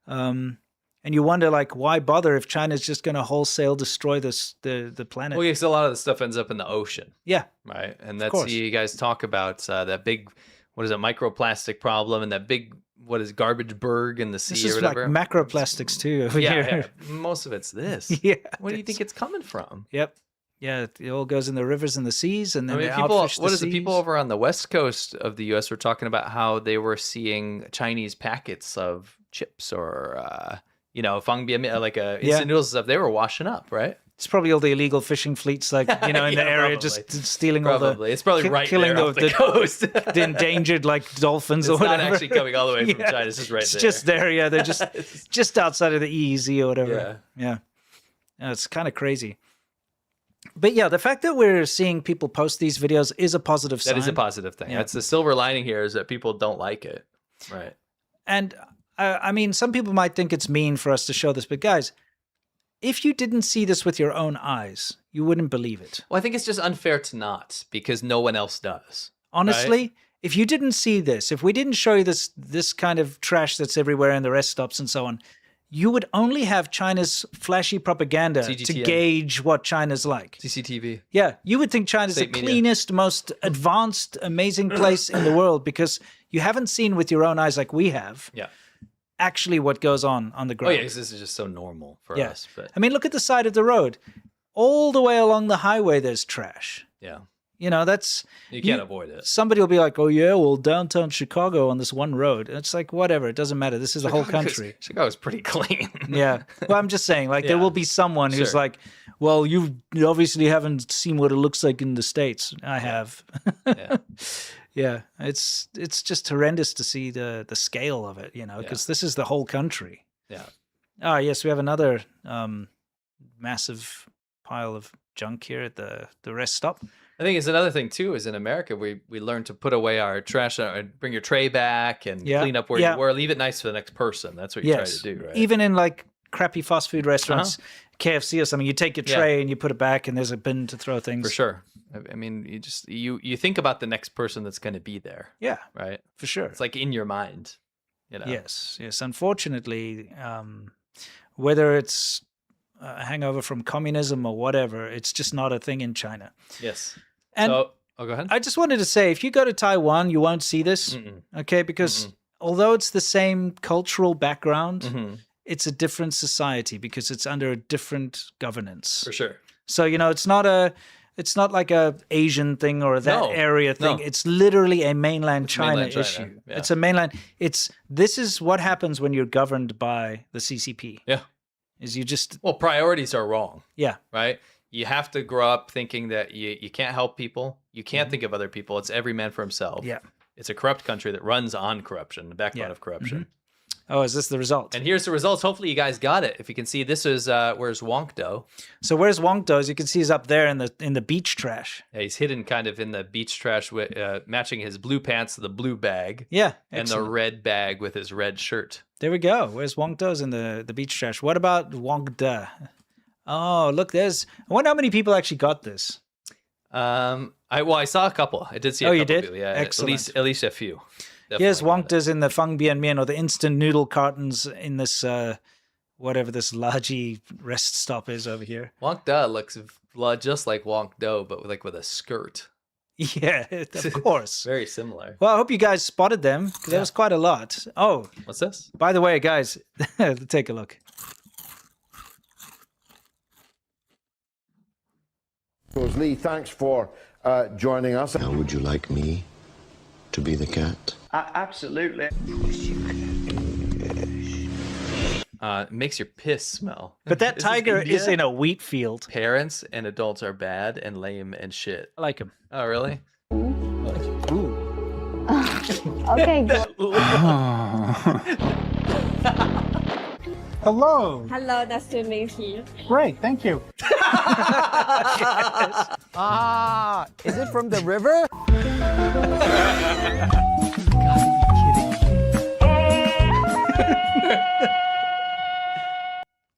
True. And you wonder, like, why bother if China's just going to wholesale destroy the planet? Well, because a lot of the stuff ends up in the ocean. Yeah. Right. And that's, you guys talk about that big, what is it, microplastic problem and that big, what is garbage berg in the sea This or is whatever. like macroplastics too over here. Yeah. Most of it's this. Yeah. Where do you think it's coming from? Yep. Yeah, it all goes in the rivers and the seas, and then they people, outfish the seas. the people over on the west coast of the U.S. were talking about how they were seeing Chinese packets of chips or, fangbian, like instant noodles and stuff. They were washing up, right? It's probably all the illegal fishing fleets, like, in the area, probably. just stealing all the... It's probably right killing there off the coast. the endangered, like, dolphins or It's whatever. not actually coming all the way from China. It's just right It's there. just there, yeah. They're just outside of the EEZ or whatever. Yeah. It's kind of crazy. But yeah, the fact that we're seeing people post these videos is a positive sign. That is a positive thing. Yeah. That's the silver lining here, is that people don't like it. Right. And I mean, some people might think it's mean for us to show this, but guys, if you didn't see this with your own eyes, you wouldn't believe it. Well, I think it's just unfair to not, because no one else does. Honestly, right? If you didn't see this, if we didn't show you this kind of trash that's everywhere in the rest stops and so on, you would only have China's flashy propaganda to CGTN. gauge what China's like. CCTV. Yeah, you would think China's State the media. cleanest, most advanced, amazing place in the world because you haven't seen with your own eyes like we have Yeah. actually what goes on the Oh, ground. yeah, 'cause this is just so normal for Yeah. us. But I mean, look at the side of the road. All the way along the highway, there's trash. yeah, You know, that's... you can't avoid it. Somebody will be like, oh, yeah, well, downtown Chicago on this one road. And it's like, whatever, it doesn't matter. This is the whole country. Chicago's pretty clean. Yeah. Well, I'm just saying, like, there Yeah. will be someone who's Sure. like, well, you obviously haven't seen what it looks like in the States. I have. Yeah. Yeah. It's just horrendous to see the scale of it, you know, because this is the whole country. Yeah. Oh, yes, we have another massive pile of junk here at the rest stop. I think it's another thing too, is in America, we learn to put away our trash, bring your tray back and clean up where you were, leave it nice for the next person. That's what you try to do, right? Even in like crappy fast food restaurants, KFC or something, you take your tray and you put it back and there's a bin to throw things. For sure. I mean, you think about the next person that's going to be there. Yeah, right? for sure. It's like in your mind, you know? Yes. Unfortunately, whether it's a hangover from communism or whatever, it's just not a thing in China. Yes. And go ahead. I just wanted to say, if you go to Taiwan, you won't see this, okay? Because although it's the same cultural background, it's a different society because it's under a different governance. For sure. So, you know, it's not like a Asian thing or that area thing. No. It's literally a mainland China mainland China, issue. yeah. It's a mainland. This is what happens when you're governed by the CCP. Yeah. Is you just priorities are wrong. Yeah. Right? You have to grow up thinking that you can't help people. You can't think of other people. It's every man for himself. Yeah. It's a corrupt country that runs on corruption, the backbone of corruption. Oh, is this the result? And here's the results. Hopefully you guys got it. If you can see, this is where's Wongdo. So where's Wongdo? As you can see, he's up there in the beach trash. Yeah, he's hidden kind of in the beach trash, matching his blue pants to the blue bag. Yeah, and the red bag with his red shirt. There we go. Where's Wongdo's in the beach trash? What about Wongda? Oh, look, I wonder how many people actually got this. I saw a couple. I did see a couple. You did? People. Yeah, excellent. At least a few. Yes, Wongda's in the Feng Bian Mian, or the instant noodle cartons in this, whatever this Laji rest stop is over here. Wongda looks just like Wongdo, but with a skirt. Yeah, of course. Very similar. Well, I hope you guys spotted them, because there was quite a lot. Oh. What's this? By the way, guys, take a look. Lee, thanks for joining us. Now, would you like me to be the cat? Absolutely. Makes your piss smell. But that tiger is in a wheat field. Parents and adults are bad and lame and shit. I like him. Oh, really? Ooh. Okay, good. Hello. Hello, nice to meet you. Great, thank you. Is it from the river?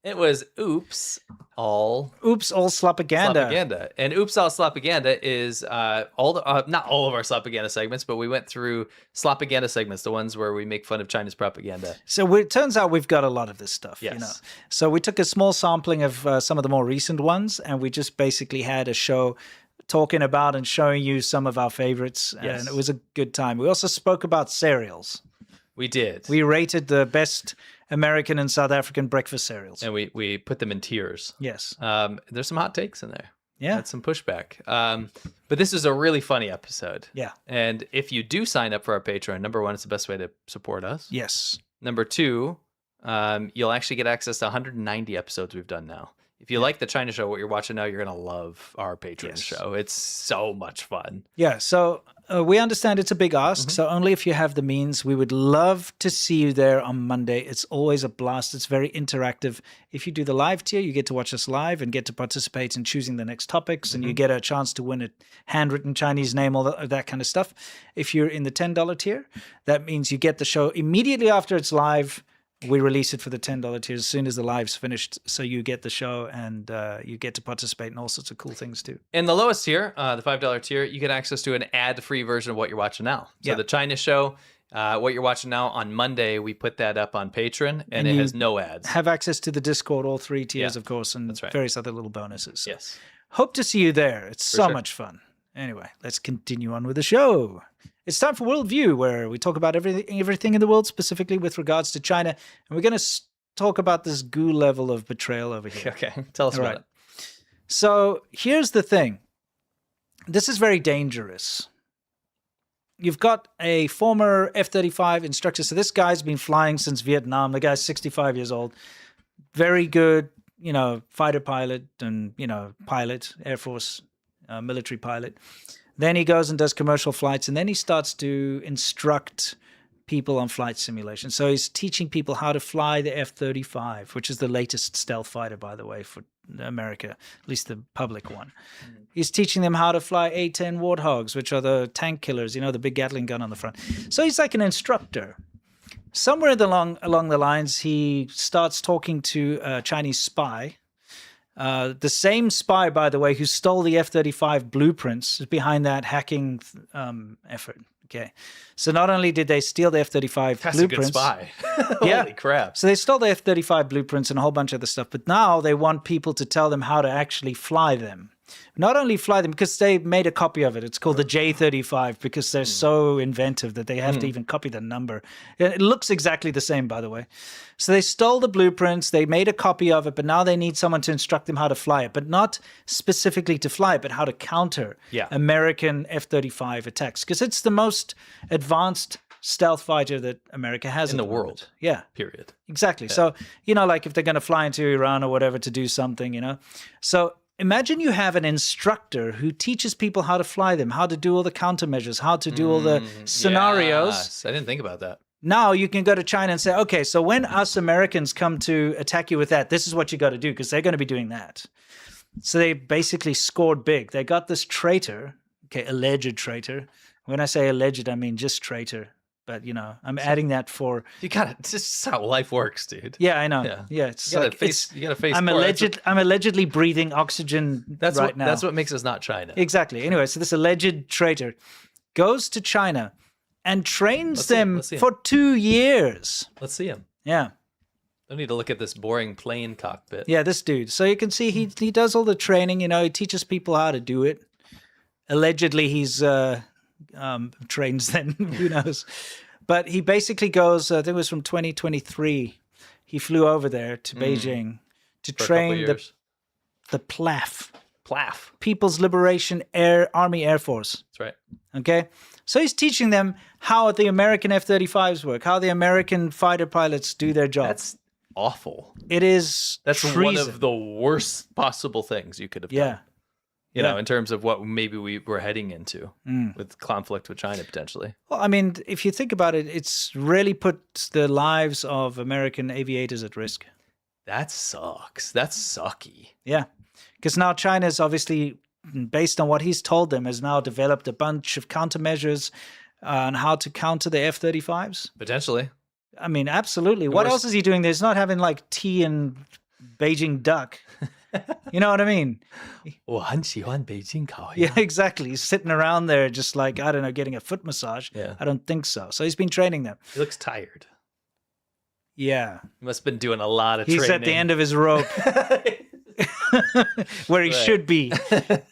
It was Oops All Slapaganda. And Oops All Slapaganda is not all of our Slapaganda segments, but we went through Slapaganda segments, the ones where we make fun of China's propaganda. So it turns out we've got a lot of this stuff. Yes. You know? So we took a small sampling of some of the more recent ones, and we just basically had a show talking about and showing you some of our favorites, Yes. and it was a good time. We also spoke about cereals. We did. We rated the best American and South African breakfast cereals. And we put them in tiers. Yes. There's some hot takes in there. Yeah. That's some pushback. But this is a really funny episode. Yeah. And if you do sign up for our Patreon, number one, it's the best way to support us. Yes. Number two, you'll actually get access to 190 episodes we've done now. If you like the China show, what you're watching now, you're going to love our Patreon show. It's so much fun. Yeah, so we understand it's a big ask, so only if you have the means. We would love to see you there on Monday. It's always a blast. It's very interactive. If you do the live tier, you get to watch us live and get to participate in choosing the next topics, and you get a chance to win a handwritten Chinese name, all that kind of stuff. If you're in the $10 tier, that means you get the show immediately after it's live. We release it for the $10 tier as soon as the live's finished, so you get the show and you get to participate in all sorts of cool things too. In the lowest tier, the $5 tier, you get access to an ad-free version of what you're watching now. So the China show, what you're watching now on Monday, we put that up on Patreon, and it has no ads. Have access to the Discord, all three tiers, of course, and various other little bonuses. Yes. Hope to see you there. It's so much fun. Anyway, let's continue on with the show. It's time for Worldview, where we talk about everything in the world, specifically with regards to China. And we're going to talk about this goo level of betrayal over here. Okay, tell us about it. So here's the thing. This is very dangerous. You've got a former F-35 instructor. So this guy's been flying since Vietnam. The guy's 65 years old. Very good, fighter pilot and, pilot, Air Force, military pilot. Then he goes and does commercial flights, and then he starts to instruct people on flight simulation. So he's teaching people how to fly the F-35, which is the latest stealth fighter, by the way, for America, at least the public one. He's teaching them how to fly A-10 Warthogs, which are the tank killers, the big Gatling gun on the front. So he's like an instructor. Somewhere along the lines, he starts talking to a Chinese spy. The same spy, by the way, who stole the F-35 blueprints is behind that hacking effort. Okay, so not only did they steal the F-35 That's blueprints, a good spy. Holy crap! So they stole the F-35 blueprints and a whole bunch of other stuff. But now they want people to tell them how to actually fly them. Not only fly them, because they made a copy of it. It's called the J-35 because they're so inventive that they have to even copy the number. It looks exactly the same, by the way. So they stole the blueprints, they made a copy of it, but now they need someone to instruct them how to fly it, but not specifically to fly it, but how to counter American F-35 attacks, because it's the most advanced stealth fighter that America has in the world. Yeah. Period. Exactly. Yeah. So, like if they're going to fly into Iran or whatever to do something, So imagine you have an instructor who teaches people how to fly them, how to do all the countermeasures, how to do all the scenarios. Yes, I didn't think about that. Now you can go to China and say, okay, so when us Americans come to attack you with that, this is what you got to do because they're going to be doing that. So they basically scored big. They got this traitor, okay, alleged traitor. When I say alleged, I mean just traitor. But, you know, I'm adding that for... You got it. This is how life works, dude. Yeah, I know. Yeah, it's you gotta like... face, you got to face... I'm allegedly breathing oxygen now. That's what makes us not China. Exactly. Anyway, so this alleged traitor goes to China and trains them for 2 years. Let's see him. Yeah. Don't need to look at this boring plane cockpit. Yeah, this dude. So you can see he does all the training, you know, he teaches people how to do it. Allegedly, he's trains them, who knows. But he basically goes, I think it was from 2023, he flew over there to Beijing to train the PLAF. PLAF. People's Liberation Army Air Force. That's right. Okay? So he's teaching them how the American F-35s work, how the American fighter pilots do their job. That's awful. It is treason. One of the worst possible things you could have done. You know, in terms of what maybe we were heading into with conflict with China potentially. Well, I mean, if you think about it, it's really put the lives of American aviators at risk. That sucks. That's sucky. Yeah. Because now China's obviously, based on what he's told them, has now developed a bunch of countermeasures on how to counter the F-35s. Potentially. I mean, absolutely. What else is he doing? There's not having like tea and Beijing duck. You know what I mean? 我很喜欢北京烤鸭. Yeah, exactly. He's sitting around there just like, I don't know, getting a foot massage. Yeah. I don't think so. So he's been training them. He looks tired. Yeah. He must have been doing a lot of training. He's at the end of his rope. Where he should be.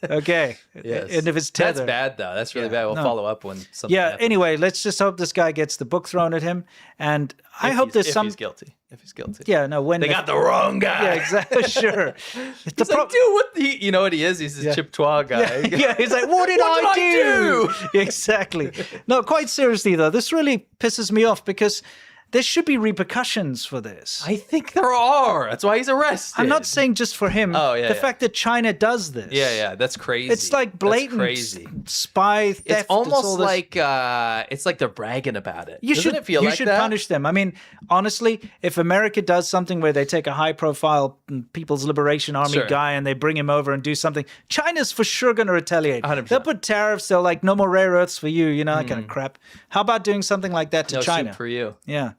Okay. Yes. End of his tether. That's bad, though. That's really bad. We'll follow up when something happens. Anyway, let's just hope this guy gets the book thrown at him. And I hope there's some... If he's guilty. If he's guilty. Yeah, no, when... They got the wrong guy. Yeah, exactly. Sure. He's like, dude, what the... You know what he is? He's a Chippewa guy. Yeah, he's like, what did I do? Exactly. No, quite seriously, though, this really pisses me off because... There should be repercussions for this. I think there are. That's why he's arrested. I'm not saying just for him. The fact that China does this. Yeah, that's crazy. It's like blatant spy theft. It's almost like they're bragging about it. Doesn't it feel like that? You should punish them. I mean, honestly, if America does something where they take a high-profile People's Liberation Army guy and they bring him over and do something, China's for sure going to retaliate. 100%. They'll put tariffs. They'll like, no more rare earths for you, you know, that kind of crap. How about doing something like that to China? No soup for you. Yeah.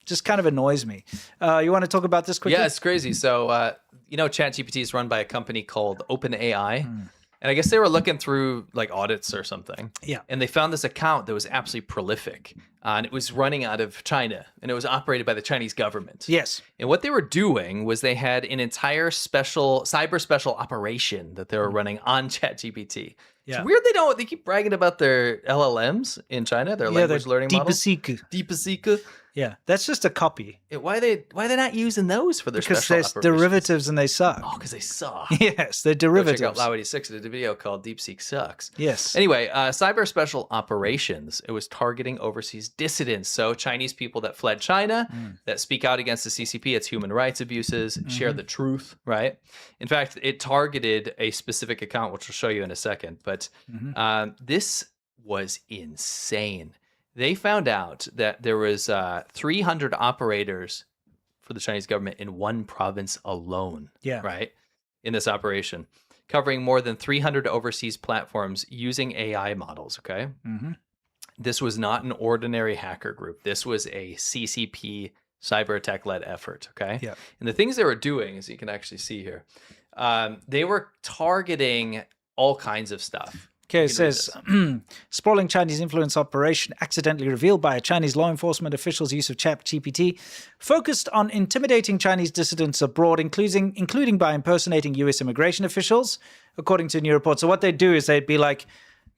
Just kind of annoys me. You want to talk about this quickly? Yeah, it's crazy. So, you know, ChatGPT is run by a company called OpenAI. And I guess they were looking through like audits or something. Yeah. And they found this account that was absolutely prolific. And it was running out of China. And it was operated by the Chinese government. Yes. And what they were doing was they had an entire cyber special operation that they were running on ChatGPT. Yeah. It's weird they keep bragging about their LLMs in China, their language learning models. DeepSeek. Yeah, that's just a copy. Why are they not using those for their because special there's derivatives and they suck. Oh, because they suck. Yes, they're derivatives. Check out Low 86 did a video called DeepSeek Sucks. Yes. Anyway, cyber special operations. It was targeting overseas dissidents. So Chinese people that fled China, that speak out against the CCP, its human rights abuses, share the truth, right? In fact, it targeted a specific account, which I'll show you in a second. But this was insane. They found out that there was 300 operators for the Chinese government in one province alone. Yeah. Right? In this operation, covering more than 300 overseas platforms using AI models. Okay. This was not an ordinary hacker group. This was a CCP cyber attack led effort. Okay. Yeah. And the things they were doing, as you can actually see here, they were targeting all kinds of stuff. Okay, it says, sprawling Chinese influence operation accidentally revealed by a Chinese law enforcement official's use of ChatGPT focused on intimidating Chinese dissidents abroad, including by impersonating U.S. immigration officials, according to a new report. So what they'd do is they'd be like,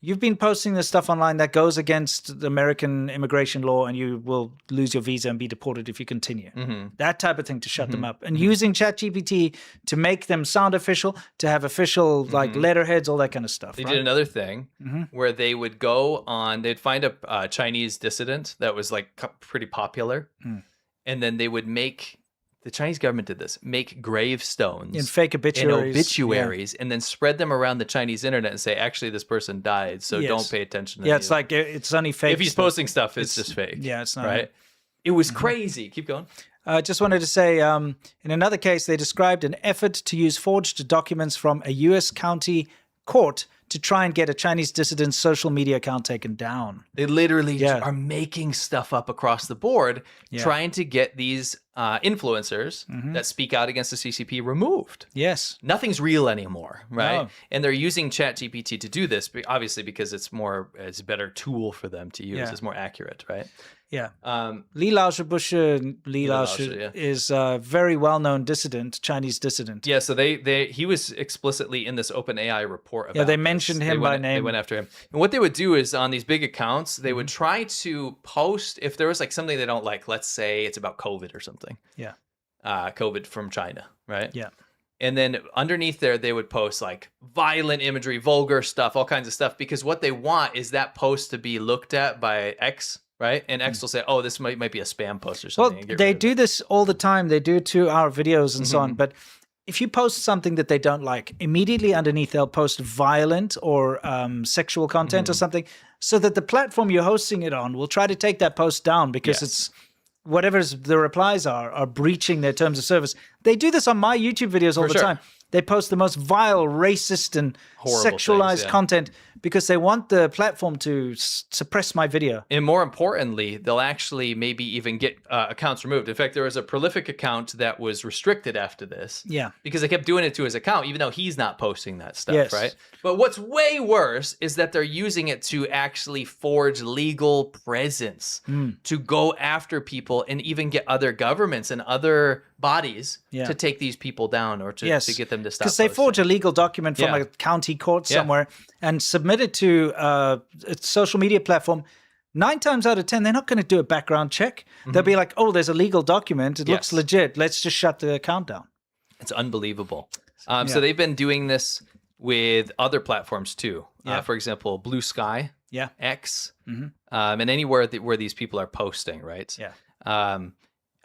you've been posting this stuff online that goes against the American immigration law and you will lose your visa and be deported if you continue. That type of thing to shut them up. And using ChatGPT to make them sound official, to have official like letterheads, all that kind of stuff. They did another thing where they would go on, they'd find a Chinese dissident that was like pretty popular. And then they would make the Chinese government did this, make gravestones In fake obituaries. and then spread them around the Chinese internet and say, actually, this person died, so don't pay attention to it's like, it's only fake. If he's posting stuff, it's just fake. Yeah, it's not. Right? It was crazy. Keep going. I just wanted to say, in another case, they described an effort to use forged documents from a U.S. county court to try and get a Chinese dissident's social media account taken down. They literally are making stuff up across the board, trying to get these influencers that speak out against the CCP removed. Yes. Nothing's real anymore, right? No. And they're using ChatGPT to do this, obviously because it's a better tool for them to use. It's more accurate, right? Yeah. Li Laoshi is a very well-known dissident, Chinese dissident. Yeah, so he was explicitly in this OpenAI report about they mentioned him by name. They went after him. And what they would do is on these big accounts, they would try to post, if there was like something they don't like, let's say it's about COVID or something. Yeah. COVID from China, right? Yeah. And then underneath there, they would post like violent imagery, vulgar stuff, all kinds of stuff, because what they want is that post to be looked at by X, right? And X will say, oh, this might be a spam post or something. Well, they do this all the time. They do 2-hour videos and so on. But if you post something that they don't like, immediately underneath they'll post violent or sexual content or something, so that the platform you're hosting it on will try to take that post down because it's whatever the replies are breaching their terms of service. They do this on my YouTube videos all the time. They post the most vile, racist, and horrible sexualized things, content because they want the platform to suppress my video. And more importantly, they'll actually maybe even get accounts removed. In fact, there was a prolific account that was restricted after this. Yeah. Because they kept doing it to his account, even though he's not posting that stuff, right? But what's way worse is that they're using it to actually forge legal presence, to go after people and even get other governments and other bodies to take these people down or to get them to stop. Because they forge a legal document from a county court somewhere and submit it to a social media platform. 9 times out of 10, they're not going to do a background check. They'll be like, oh, there's a legal document. It looks legit. Let's just shut the account down. It's unbelievable. So they've been doing this with other platforms too. For example, Blue Sky, X, and anywhere where these people are posting, right? Yeah.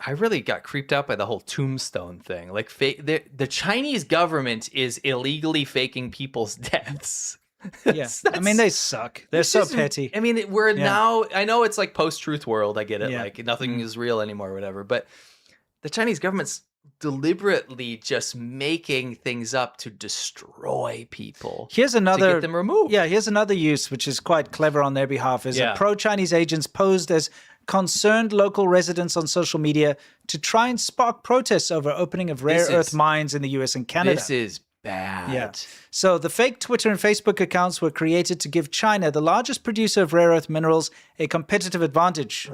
I really got creeped out by the whole tombstone thing. Like the Chinese government is illegally faking people's deaths. Yeah, I mean, they suck. They're so petty. I mean, we're now, I know it's like post-truth world. I get it. Like nothing is real anymore or whatever. But the Chinese government's deliberately just making things up to destroy people. Here's another, to get them removed. Yeah, here's another use, which is quite clever on their behalf, is pro-Chinese agents posed as concerned local residents on social media to try and spark protests over opening of rare earth mines in the US and Canada. This is bad. Yeah. So the fake Twitter and Facebook accounts were created to give China, the largest producer of rare earth minerals, a competitive advantage.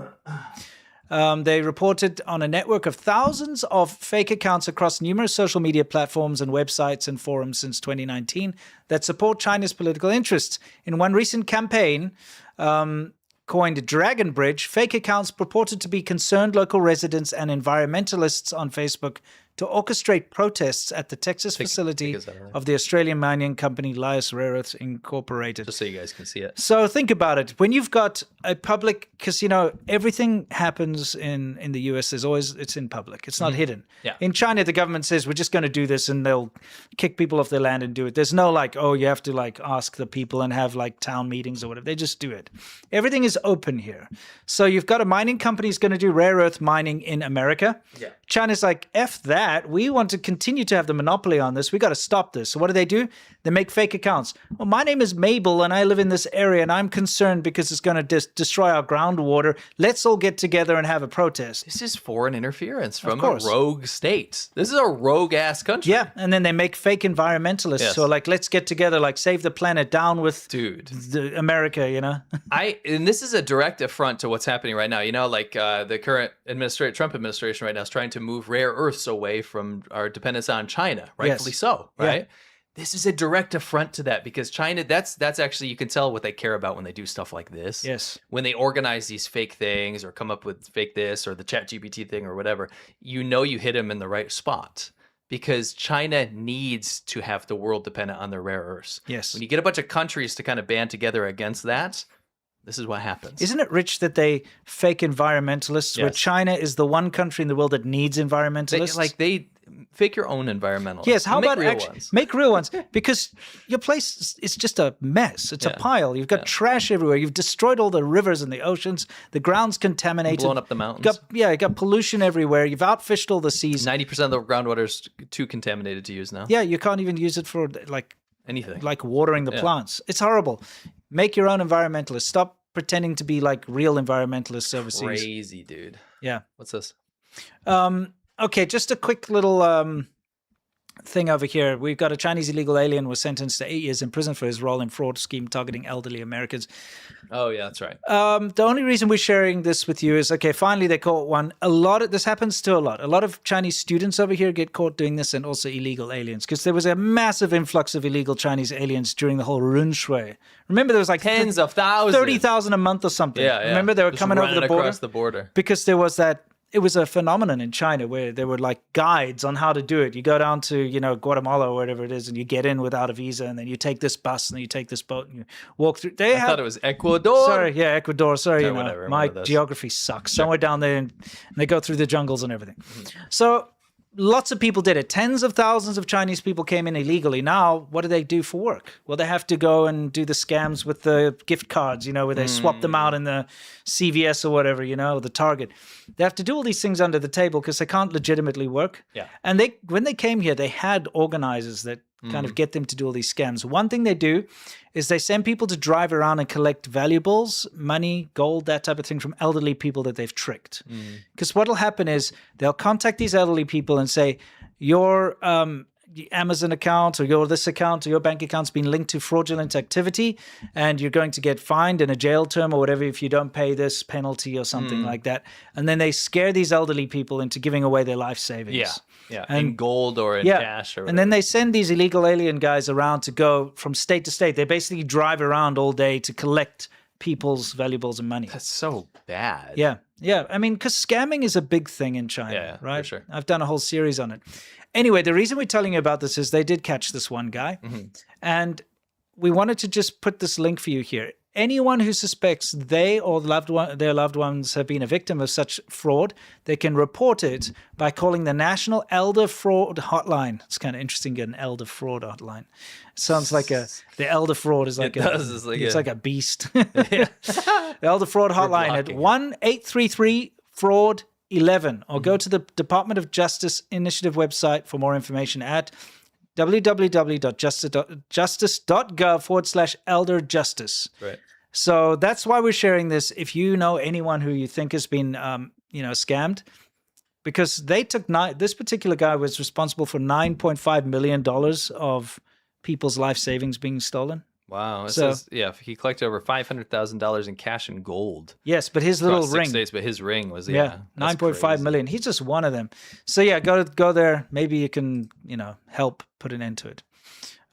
They reported on a network of thousands of fake accounts across numerous social media platforms and websites and forums since 2019 that support China's political interests. In one recent campaign, coined Dragon Bridge, fake accounts purported to be concerned local residents and environmentalists on Facebook to orchestrate protests at the Texas facility of the Australian mining company Lias Rare Earths Incorporated. Just so you guys can see it. So think about it. When you've got a public, because, you know, everything happens in the US, it's in public. It's not hidden. Yeah. In China, the government says, we're just going to do this, and they'll kick people off their land and do it. There's no like, oh, you have to like ask the people and have like town meetings or whatever. They just do it. Everything is open here. So you've got a mining company who's going to do rare earth mining in America. Yeah. China's like, F that. We want to continue to have the monopoly on this. We got to stop this. So what do? They make fake accounts. Well, my name is Mabel and I live in this area and I'm concerned because it's going to destroy our groundwater. Let's all get together and have a protest. This is foreign interference from a rogue state. This is a rogue-ass country. Yeah, and then they make fake environmentalists. Yes. So like, let's get together, like save the planet, down with America, you know? And this is a direct affront to what's happening right now. You know, like the current Trump administration right now is trying to move rare earths away from our dependence on China, rightfully so, right? Yeah. This is a direct affront to that because China, that's actually, you can tell what they care about when they do stuff like this. Yes. When they organize these fake things or come up with fake this or the ChatGPT thing or whatever, you know you hit them in the right spot because China needs to have the world dependent on their rare earths. Yes. When you get a bunch of countries to kind of band together against that, This is what happens. Isn't it rich that they fake environmentalists, where Yes. China is the one country in the world that needs environmentalists? They fake your own environmentalists. Yes, how And make about real actually ones? make real ones? Because your place is just a mess. It's a pile. You've got trash everywhere. You've destroyed all the rivers and the oceans. The ground's contaminated. Blown up the mountains. You got pollution everywhere. You've outfished all the seas. 90% of the groundwater is too contaminated to use now. Yeah, you can't even use it for Anything. like watering the plants. It's horrible. Make your own environmentalists. Stop pretending to be like real environmentalists overseas. Crazy, dude. Yeah. What's this? Okay, just a quick little thing over here. We've got a Chinese illegal alien was sentenced to 8 years in prison for his role in fraud scheme targeting elderly Americans. Oh, yeah, that's right. The only reason we're sharing this with you is, okay, finally they caught one. This happens to a lot. A lot of Chinese students over here get caught doing this, and also illegal aliens, because there was a massive influx of illegal Chinese aliens during the whole Run Shui. Remember, there was like Tens of thousands. 30,000 a month or something. Yeah, yeah. Remember, they were Just coming over running the border? across the border. Because there was that. It was a phenomenon in China where there were like guides on how to do it. You go down to, Guatemala or whatever it is, and you get in without a visa, and then you take this bus and then you take this boat and you walk through. I thought it was Ecuador. Sorry, yeah, Ecuador. Sorry, Yeah, whatever, one my of those. geography sucks. Somewhere down there, and they go through the jungles and everything. So lots of people did it. Tens of thousands of Chinese people came in illegally. Now, what do they do for work? Well, they have to go and do the scams with the gift cards, where they swap them out in the CVS or whatever, the Target. They have to do all these things under the table because they can't legitimately work. Yeah. And when they came here, they had organizers that kind of get them to do all these scams. One thing they do is they send people to drive around and collect valuables, money, gold, that type of thing from elderly people that they've tricked. Because what'll happen is they'll contact these elderly people and say, your Amazon account or your this account or your bank account's been linked to fraudulent activity, and you're going to get fined in a jail term or whatever if you don't pay this penalty or something like that. And then they scare these elderly people into giving away their life savings. Yeah, And- in gold or in cash or whatever. And then they send these illegal alien guys around to go from state to state. They basically drive around all day to collect people's valuables and money. That's so bad. Yeah. Yeah. I mean, because scamming is a big thing in China, Yeah, for right? sure. I've done a whole series on it. Anyway, the reason we're telling you about this is they did catch this one guy. And we wanted to just put this link for you here. Anyone who suspects they or their loved ones have been a victim of such fraud, they can report it by calling the National Elder Fraud Hotline. It's kind of interesting to get an elder fraud hotline. It sounds like the elder fraud is like does. It's like a beast. The Elder Fraud Hotline at 1-833-FRAUD-11, or go to the Department of Justice Initiative website for more information at www.justice.gov/elderjustice. Right. So that's why we're sharing this. If you know anyone who you think has been, scammed, because they took this particular guy was responsible for $9.5 million of people's life savings being stolen. Wow. It So- says, he collected over $500,000 in cash and gold. Yes, but his little Across 6 ring. states, but his ring was, Yeah, that's 9.5 crazy. million. He's just one of them. So yeah, go there. Maybe you can, help put an end to it.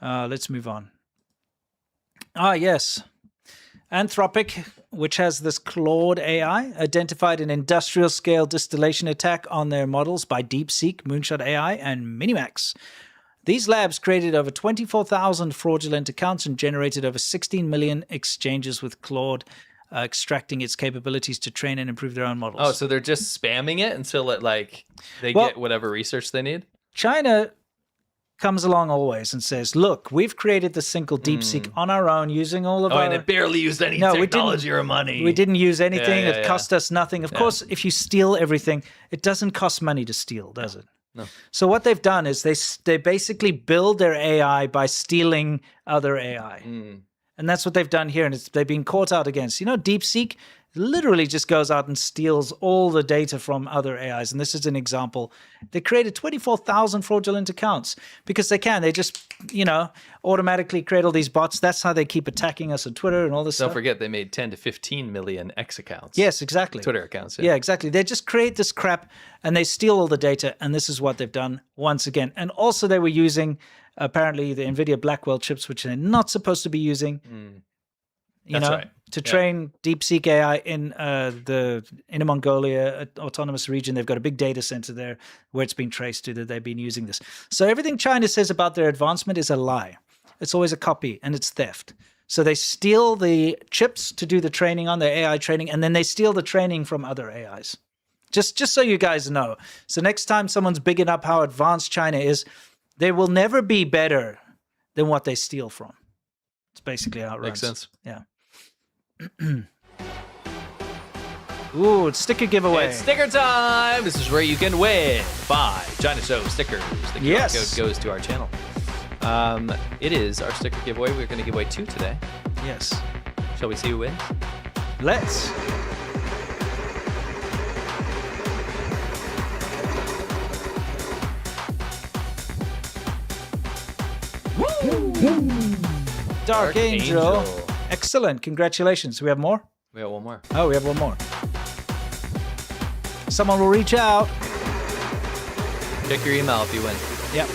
Let's move on. Yes. Anthropic, which has this Claude AI, identified an industrial scale distillation attack on their models by DeepSeek, Moonshot AI, and Minimax. These labs created over 24,000 fraudulent accounts and generated over 16 million exchanges with Claude, extracting its capabilities to train and improve their own models. Oh, so they're just spamming it until it they Well- get whatever research they need? China comes along always and says, look, we've created this thing called DeepSeek on our own using all of our... and it barely used any No, we didn't- technology or money. We didn't use anything. Yeah, It yeah. cost us nothing. Of course, if you steal everything, it doesn't cost money to steal, does it? No. So what they've done is they basically build their AI by stealing other AI. And that's what they've done here. And they've been caught out against. DeepSeek literally just goes out and steals all the data from other AIs. And this is an example. They created 24,000 fraudulent accounts because they can. They just, automatically create all these bots. That's how they keep attacking us on Twitter and all this Don't stuff. forget, they made 10 to 15 million X accounts. Yes, exactly. Twitter accounts. Yeah, exactly. They just create this crap and they steal all the data. And this is what they've done once again. And also they were using apparently the NVIDIA Blackwell chips, which they're not supposed to be using. That's right. To train DeepSeek AI in Inner Mongolia autonomous region. They've got a big data center there where it's been traced to that they've been using this. So everything China says about their advancement is a lie. It's always a copy and it's theft. So they steal the chips to do the training on their AI training, and then they steal the training from other AIs. Just so you guys know. So next time someone's bigging up how advanced China is, they will never be better than what they steal from. It's basically how it runs. Makes sense. Yeah. Ooh, it's sticker giveaway. It's sticker time. This is where you can win 5 China Show stickers. The QR code goes to our channel. It is our sticker giveaway. We're going to give away 2 today. Yes. Shall we see who wins? Let's. Dark Angel. Excellent. Congratulations. We have more? We got one more. Oh, we have one more. Someone will reach out. Check your email if you win. Yep.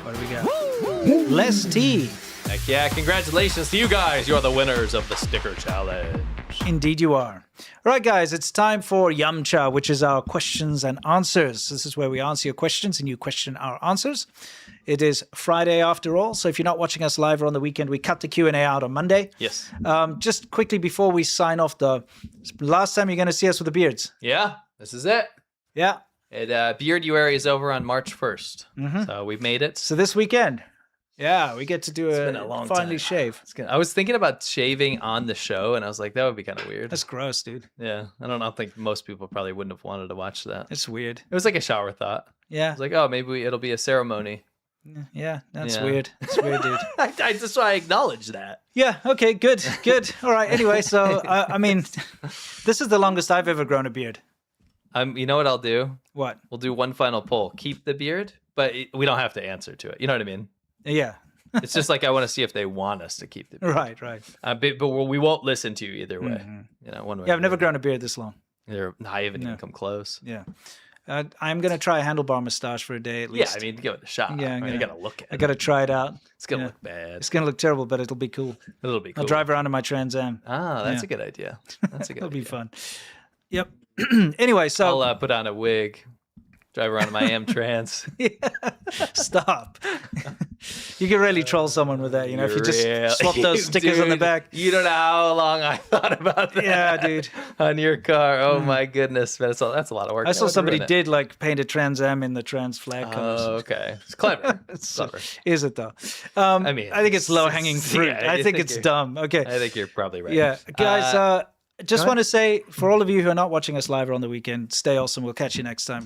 What do we got? Less tea. Heck yeah, congratulations to you guys. You're the winners of the sticker challenge. Indeed you are. All right, guys, it's time for Yamcha, which is our questions and answers. This is where we answer your questions and you question our answers. It is Friday after all, so if you're not watching us live or on the weekend, we cut the Q&A out on Monday. Yes. Just quickly before we sign off, the last time you're going to see us with the beards. Yeah, this is it. Yeah. Bearduary is over on March 1st, so we've made it. So this weekend. Yeah, we get to do It's been a long finally time. shave. I was thinking about shaving on the show, and I was like, that would be kind of weird. That's gross, dude. Yeah, I don't know. I think most people probably wouldn't have wanted to watch that. It's weird. It was like a shower thought. I Yeah. was like, oh, maybe it'll be a ceremony. Yeah, that's Yeah. weird. It's weird, dude. That's why I acknowledge that. Yeah, okay, good. All right, anyway, so, I mean, this is the longest I've ever grown a beard. You know what I'll do? What? We'll do one final poll. Keep the beard, but we don't have to answer to it. You know what I mean? Yeah. It's just like I want to see if they want us to keep the beard. Right. But we won't listen to you either way. You know, one way. Yeah, or I've never the grown a beard this long. other. I haven't even come close. Yeah. I'm going to try a handlebar mustache for a day at Yeah, least. I mean, give it a shot. Yeah, You gotta look at it. I got to try it out. It's gonna look bad. It's going to look terrible, but it'll be cool. It'll be cool. I'll drive around in my Trans Am. Ah, that's a good idea. That's a good It'll idea. be fun. Yep. Anyway, so... I'll put on a wig, drive around in my Amtrans. Stop. You can really troll someone with that, you know, if you just swap those stickers on the Dude, back. You don't know how long I thought about that. Yeah, dude. On your car. Oh my goodness, man. That's a lot of work. I saw That would somebody ruin it. did like paint a Trans Am in the trans flag colors. Oh, okay. It's clever. It's clever. Is it though? I mean, I think it's low hanging fruit. yeah, I think it's dumb. Okay. I think you're probably right. Yeah, guys. Just want to say for all of you who are not watching us live or on the weekend, stay awesome. We'll catch you next time.